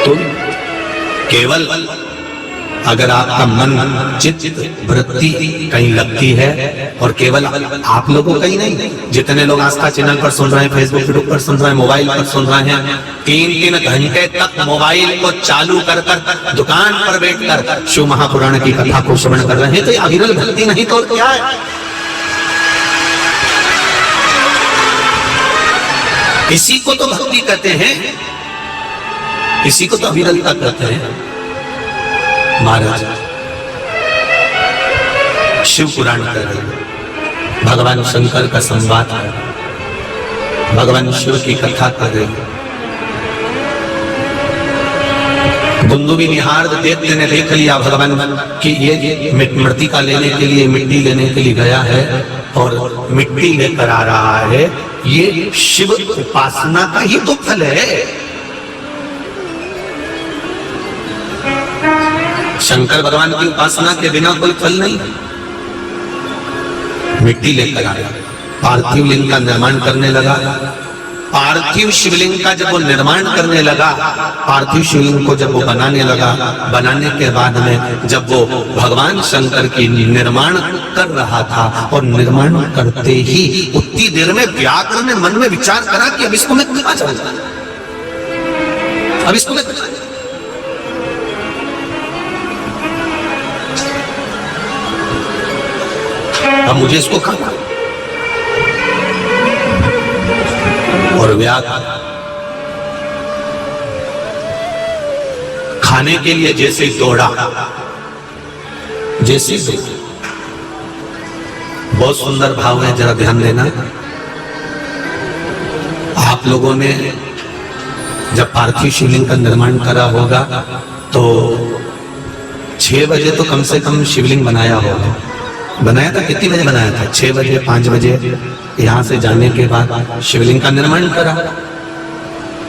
[SPEAKER 1] तो केवल अगर आपका मन चित्त वृत्ति कहीं लगती है, और केवल आप लोगों का ही नहीं, जितने लोग आस्था चैनल पर सुन रहे हैं, फेसबुक यूट्यूब पर सुन रहे हैं, मोबाइल पर सुन रहे हैं, 3-3 घंटे तक मोबाइल को चालू कर कर दुकान पर बैठकर शिव महापुराण की कथा को श्रवण कर रहे हैं, तो ये अविरल भक्ति नहीं तो क्या है? इसी को तो भक्ति कहते हैं, इसी को तो अविरलता कहते हैं। महाराज शिव पुराण कर रहे हैं, भगवान शंकर का संवाद कर रहे हैं, भगवान शिव की कथा कर रहे हैं। दुंदुभी निहार दैत्य ने देख लिया भगवान कि ये मृतिका लेने के लिए, मिट्टी लेने के लिए गया है और मिट्टी लेकर आ रहा है, ये शिव उपासना का ही तो फल है। शंकर भगवान की उपासना के बिना कोई फल नहीं। मिट्टी लेकर आया, पार्थिव लिंग का निर्माण करने लगा। पार्थिव शिवलिंग का जब वो निर्माण करने लगा, पार्थिव शिवलिंग को जब वो बनाने लगा, बनाने के बाद में जब वो भगवान शंकर की निर्माण कर रहा था, और निर्माण करते ही उतनी देर में व्याघ्र ने मन में विचार करा कि अब इसको मैं कहां जाऊंगा, अब इसको मैं अब मुझे इसको खाना। और व्याघ्र खाने के लिए जैसे ही दौड़ा, जैसे बहुत सुंदर भाव है, जरा ध्यान देना। आप लोगों ने जब पार्थिव शिवलिंग का निर्माण करा होगा तो 6 बजे तो कम से कम शिवलिंग बनाया होगा। बनाया था, कितनी बजे बनाया था? 6 बजे 5 बजे यहाँ से जाने के बाद शिवलिंग का निर्माण करा।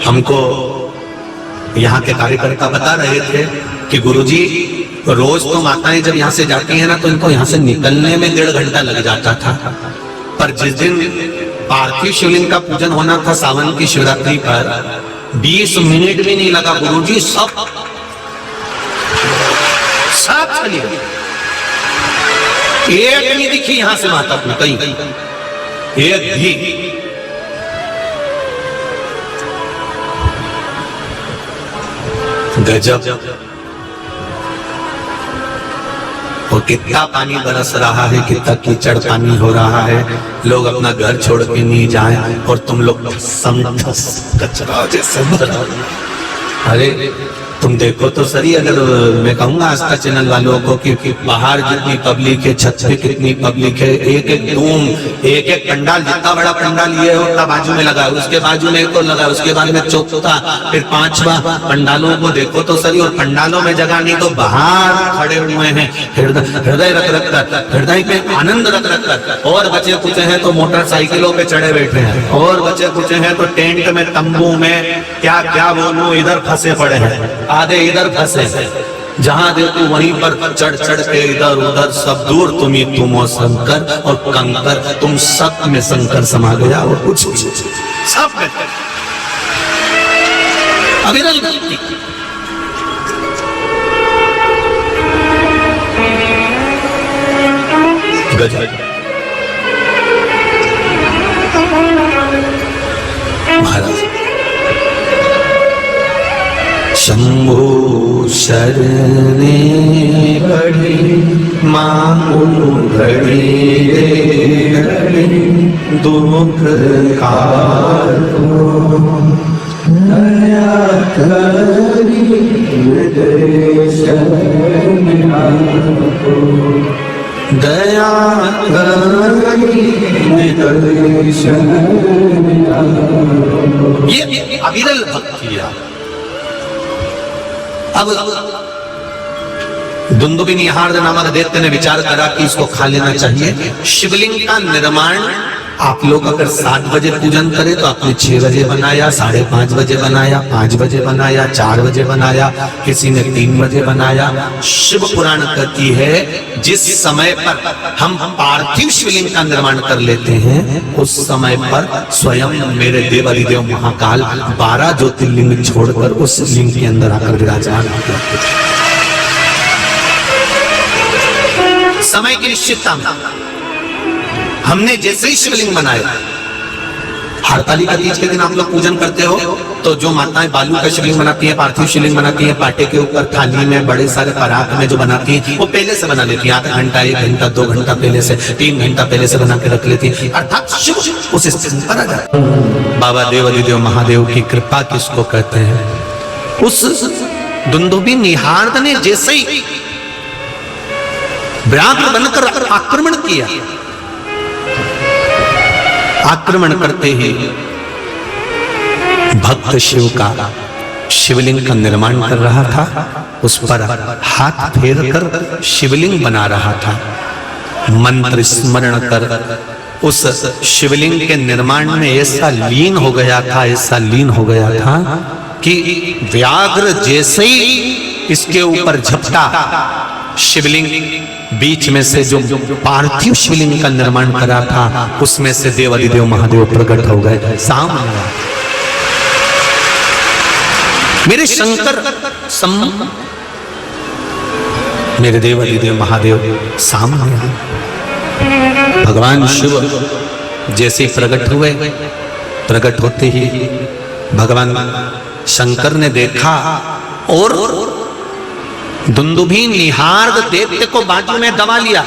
[SPEAKER 1] हमको यहाँ के कार्यकर्ता बता रहे थे कि गुरुजी रोज तो माताएं जब यहाँ से जाती हैं ना, तो इनको यहाँ से निकलने में 1.5 घंटा लग जाता था, पर जिस दिन पार्थिव शिवलिंग का पूजन होना था सावन की शिवरात्रि पर, 20 मिनट भी नहीं लगा गुरुजी, सब चली गई। एक नहीं दिखी यहां से माता को कहीं, एक भी। गजब। और कितना पानी बरस रहा है, कितना कीचड़ पानी हो रहा है, लोग अपना घर छोड़ के नहीं जाए, और तुम लोग कचरा जैसे भरा। अरे तुम देखो तो सही, अगर मैं कहूंगा आस्था चैनल वालों को कि बाहर जितनी पब्लिक है, छत पे कितनी पब्लिक है, एक एक रूम, एक एक पंडाल, जितना बड़ा पंडाल ये है उतना बाजू में लगा है, उसके बाजू में एक और लगा है, उसके बाद में चौथा, फिर 5वां। पंडालों को देखो तो सही, और पंडालों में जगह नहीं तो बाहर खड़े हुए हैं, हृदय रख रख कर, हृदय पे आनंद रख रख कर। और बचे कुछ हैं तो मोटरसाइकिलों पे चढ़े बैठे हैं, और बचे कुछ हैं तो टेंट में, तंबू में, क्या क्या बोलूं, इधर फंसे पड़े हैं, आधे इधर फंसे, जहां देखो वहीं पर चढ़ चढ़ के इधर उधर, सब दूर तुम ही तुम हो शंकर और कंकर, तुम सब में शंकर समा गया, और कुछ सब में अविरल भक्ति। गजब। महाराज शंभु शरणे बड़ी मांगू घड़ी दे, दुख काटो दया करी हृदय शरण आपको, दया करी हृदय शरण आपको। ये अविरल भक्ति है। अब दुंदुभी निहार नामक दैत्य ने विचार करा कि इसको खा लेना चाहिए। शिवलिंग का निर्माण आप लोग अगर 7 बजे पूजन करें तो आपने 6 बजे बनाया, 5:30 बजे बनाया, 5 बजे बनाया, 4 बजे बनाया, किसी ने 3 बजे बनाया। शिव पुराण कहती है जिस समय पर हम पार्थिव शिवलिंग का निर्माण कर लेते हैं उस समय पर स्वयं मेरे देव अधिदेव महाकाल 12 ज्योतिर्लिंग छोड़कर उस लिंग के अंदर आकर विराजमान होते हैं। समय की निश्चितता में हमने जैसे ही शिवलिंग बनाया, हरतालिका तीज के दिन आप लोग पूजन करते हो तो जो माताएं बालू का शिवलिंग बनाती हैं, पार्थिव शिवलिंग बनाती हैं, पाटे के ऊपर थाली में बड़े सारे परात में जो बनाती हैं वो पहले से बना लेती हैं। आधा घंटा, 1 घंटा, 2 घंटा पहले से, 3 घंटा पहले से बना के रख लेती हैं, अर्थात शिव उस स्थिति पर आ जाता है। बाबा देव अधिदेव महादेव की कृपा किसको कहते हैं? उस दुंदुभी निहार्द ने जैसे ही व्याघ्र बनकर आक्रमण किया, आक्रमण करते ही भक्त शिव का शिवलिंग का निर्माण कर रहा था, उस पर हाथ फेर कर शिवलिंग बना रहा था। मंत्र स्मरण कर उस शिवलिंग के निर्माण में ऐसा लीन हो गया था, ऐसा लीन हो गया था कि व्याघ्र जैसे ही इसके ऊपर झपटा, शिवलिंग बीच में से जो पार्थिव शिवलिंग का निर्माण करा था उसमें से देव अधिदेव महादेव प्रकट हो गए सामने। मेरे शंकर मेरे देव अधिदेव महादेव सामने। भगवान शिव जैसे प्रकट हुए, प्रकट होते ही भगवान शंकर ने देखा और दुंदुभी निहार्द दैत्य को बाजू में दबा लिया।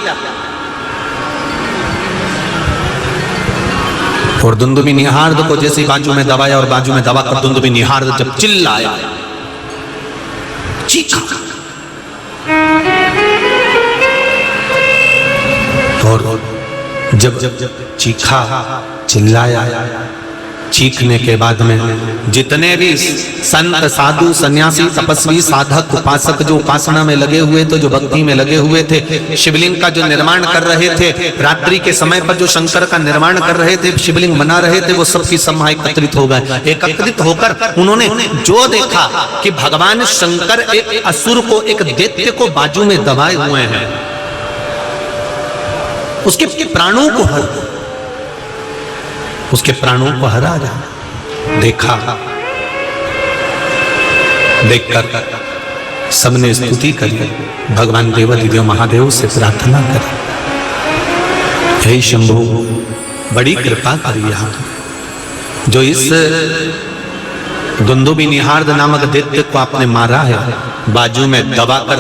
[SPEAKER 1] और दुंदुभी निहार्द को जैसे बाजू में दबाया और बाजू में दबाकर दुंदुभी निहार्द जब चिल्लाया, चीखा, और जब चीखा, चिल्लाया, चीखने के बाद में जितने भी संत, साधु, सन्यासी, तपस्वी, साधक, उपासक जो उपासना में लगे हुए थे, जो भक्ति में लगे हुए थे, शिवलिंग का जो निर्माण कर रहे थे, रात्रि के समय पर जो शंकर का निर्माण कर रहे थे, शिवलिंग बना रहे थे, वो सबकी सब एकत्रित हो गए। एकत्रित होकर उन्होंने जो देखा कि भगवान शंकर एक असुर को, एक दैत्य को बाजू में दबाए हुए हैं, उसके प्राणों को हरा जा देखा। देखकर सबने स्तुति करी, भगवान देव अधिदेव महादेव से प्रार्थना करी, हे शंभु बड़ी कृपा करिए आप जो इस दुंदुभी निहार्द नामक दैत्य को आपने मारा है, बाजू में दबाकर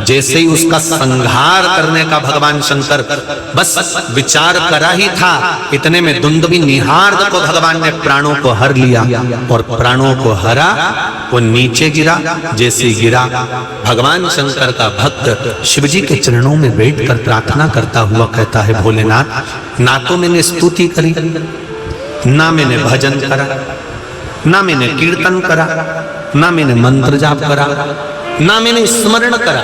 [SPEAKER 1] जैसे ही उसका संहार करने का भगवान शंकर बस विचार करा ही था, इतने में दुंदुभी निहार्द को भगवान ने प्राणों को हर लिया और प्राणों को हरा, वो नीचे गिरा। जैसे गिरा, भगवान शंकर का भक्त शिवजी के चरणों में बैठकर प्रार्थना करता हुआ कहता है, भोलेनाथ, ना तो मैंने स्तुति करी, ना मैंने भजन करा, ना मैंने कीर्तन करा, ना मैंने मंत्र जाप करा, ना मैंने स्मरण करा,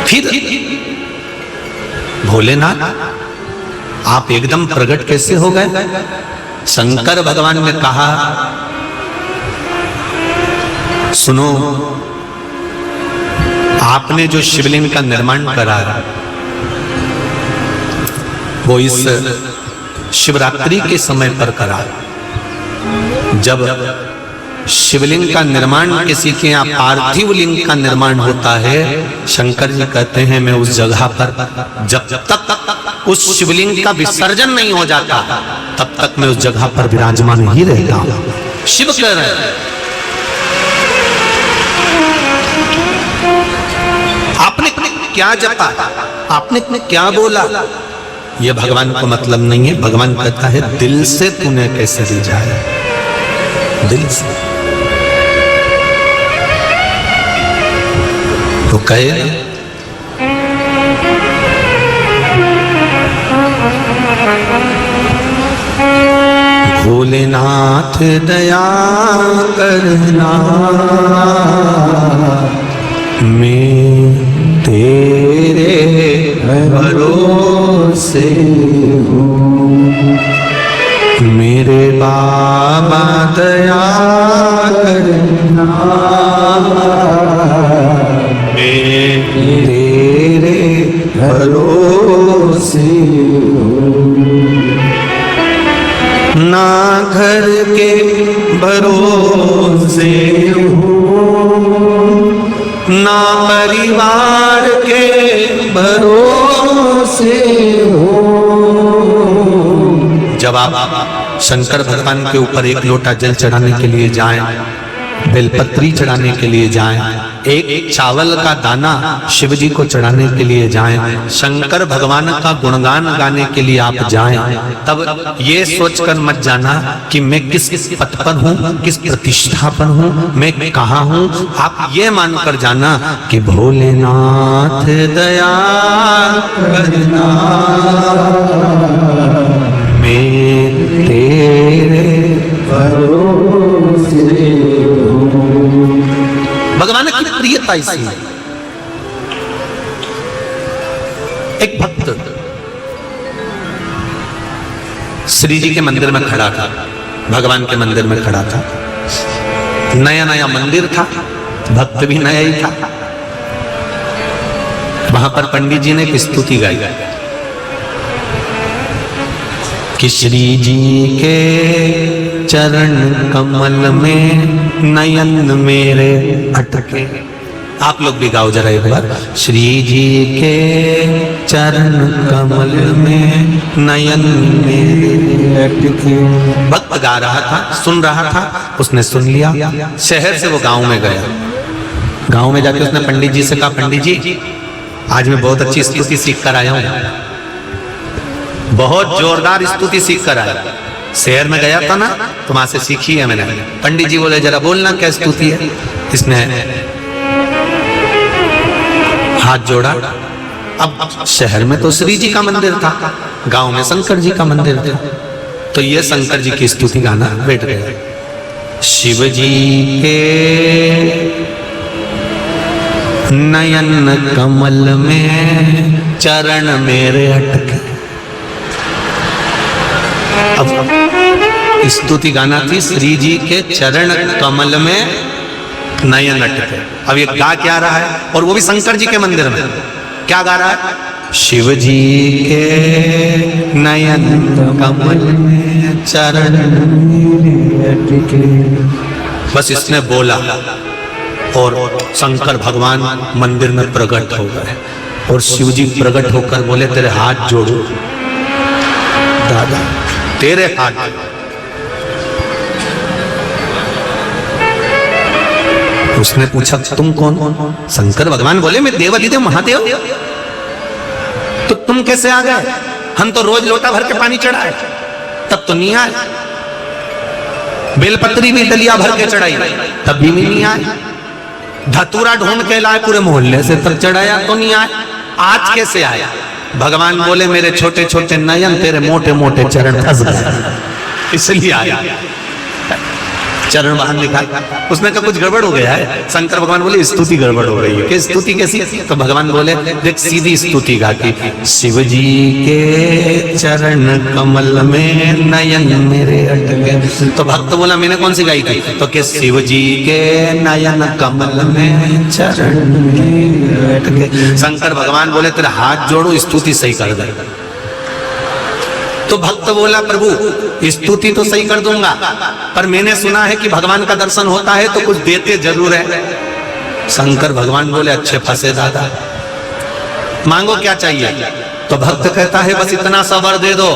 [SPEAKER 1] फिर भोलेनाथ आप एकदम प्रकट कैसे हो गए? शंकर भगवान ने कहा, सुनो, आपने जो शिवलिंग का निर्माण करा वो इस शिवरात्रि के समय पर करा। जब शिवलिंग का निर्माण किसी के यहाँ पार्थिव लिंग का निर्माण होता है, शंकर जी कहते हैं मैं उस जगह पर जब तक उस शिवलिंग का विसर्जन नहीं हो जाता तब तक मैं उस जगह पर विराजमान ही रहता हूं। शिव कह रहे हैं, आपने क्या जपा, आपने क्या बोला, यह भगवान को मतलब नहीं है। भगवान कहता है दिल से तूने कैसे रिझाया, दिल से। तो कहे भोलेनाथ दया करना, मैं तेरे भरोसे हूँ, बाबा दया करना, मैं तेरे भरोसे ना घर के भरोसे ना परिवार के भरोसे हो। जब आप शंकर भगवान के ऊपर एक लोटा जल चढ़ाने के लिए जाएं, बेलपत्री चढ़ाने के लिए जाएं, एक चावल का दाना शिव जी को चढ़ाने के लिए जाएं, शंकर भगवान का गुणगान गाने के लिए आप जाएं, तब ये सोचकर मत जाना कि मैं किस पद पर हूँ, किस प्रतिष्ठा पर हूँ, मैं कहाँ हूँ। आप ये मानकर जाना कि भोलेनाथ दया करना, मैं तेरे भरोसे हूँ। भगवान की प्रियता इसी है। एक भक्त श्री जी के मंदिर में खड़ा था, भगवान के मंदिर में खड़ा था। नया नया मंदिर था, भक्त भी नया ही था। वहां पर पंडित जी ने एक स्तुति गाई कि श्री जी के चरण कमल में नयन मेरे अटके। आप लोग भी गाओ जरा एक बार, श्री जी के चरण कमल में नयन मेरे अटके। भक्त गा रहा था, सुन रहा था, उसने सुन लिया। शहर से वो गांव में गया। गांव में जाके उसने पंडित जी से कहा, पंडित जी आज मैं बहुत अच्छी स्तुति सीख कर आया हूँ, बहुत जोरदार स्तुति सीख कर आया। शहर में गया था ना, तो वहां से सीखी है मैंने। पंडित जी बोले जरा बोलना क्या स्तुति है। इसने हाथ जोड़ा। अब शहर में तो श्री जी का मंदिर था, गांव में शंकर जी का मंदिर था, तो ये शंकर जी की स्तुति गाना बैठ गया। शिव जी के नयन कमल में चरण मेरे अटके। अब स्तुति गाना थी श्री जी के चरण कमल में नयन अटके। अब ये गा क्या रहा है, और वो भी शंकर जी के मंदिर में। क्या गा रहा है, शिव जी के नयन कमल में चरण अटके। बस इसने बोला और शंकर भगवान मंदिर में प्रकट हो गए, और शिव जी प्रकट होकर बोले तेरे हाथ जोड़ो दादा, तेरे हाथ। उसने पूछा तुम कौन? शंकर भगवान बोले मैं देवाधिदेव महादेव। तो तुम कैसे आ गए? हम तो रोज लोटा भर के पानी चढ़ाए, तब तो नहीं आए। बेलपत्री भी डलिया भर के चढ़ाई, तब भी नहीं आए। धतूरा ढूंढ के लाए पूरे मोहल्ले से, तब चढ़ाया तो नहीं आए। आज कैसे आया? भगवान बोले मेरे छोटे छोटे नयन तेरे मोटे मोटे चरण फंस गए, इसलिए आया। चरण बाहर निकाल। उसने कहा कुछ गड़बड़ हो गया है। शंकर भगवान बोले स्तुति गड़बड़ हो गई है। कि स्तुति कैसी? तो भगवान बोले देख सीधी स्तुति गा की, शिव जी के चरण कमल में नयन मेरे अटके। तो भक्त बोला मैंने कौन सी गाई थी? तो कि शिव जी के नयन कमल में चरण मेरे अटके। शंकर भगवान बोले तेरा हाथ जोड़ो, स्तुति सही कर दे। तो भक्त बोला प्रभु स्तुति तो सही कर दूंगा, पर मैंने सुना है कि भगवान का दर्शन होता है तो कुछ देते जरूर है। शंकर भगवान बोले अच्छे फंसे दादा, मांगो क्या चाहिए? तो भक्त कहता है बस इतना सा वर दे दो,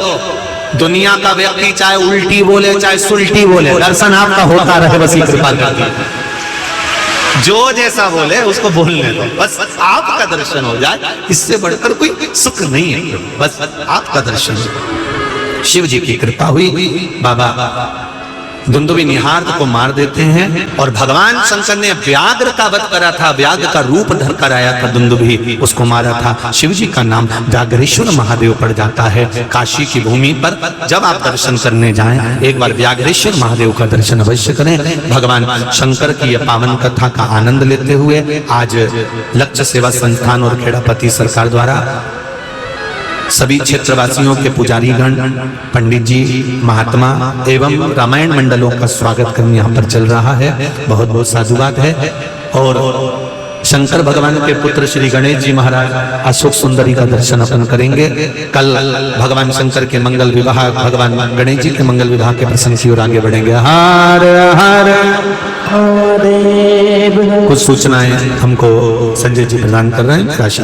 [SPEAKER 1] दुनिया का व्यक्ति चाहे उल्टी बोले चाहे सुल्टी बोले, दर्शन आपका होता रहे, बस कृपा कर दी। जो जैसा बोले उसको बोलने दो, बस आपका दर्शन हो जाए, इससे बढ़कर कोई सुख नहीं है। बस आपका दर्शन। शिव जी की कृपा हुई, बाबा दुंदुभी निहार्त को मार देते हैं, और भगवान शंकर ने व्याघ्र का वध करा था, व्याघ्र का रूप धर कर आया था दुंदुभी, उसको मारा था। शिव जी का नाम व्याघ्रेश्वर महादेव पड़ जाता है। काशी की भूमि पर जब आप दर्शन करने जाएं, एक बार व्याघ्रेश्वर महादेव का दर्शन अवश्य करें। भगवान शंकर की यह पावन कथा का आनंद लेते हुए आज लक्ष्य सेवा संस्थान और खेड़ापति सरकार द्वारा सभी क्षेत्रवासियों के पुजारीगण, पंडित जी, महात्मा एवं रामायण मंडलों का स्वागत क्रम यहाँ पर चल रहा है। बहुत बहुत साधुवाद है। और शंकर भगवान के पुत्र श्री गणेश जी महाराज अशोक सुंदरी का दर्शन अपन करेंगे। कल भगवान शंकर के मंगल विवाह, भगवान गणेश जी के मंगल विवाह के प्रसंग की ओर आगे बढ़ेंगे। हर हर
[SPEAKER 2] हरे
[SPEAKER 1] कुछ सूचनाएं हमको संजय जी प्रदान कर रहे हैं। काशी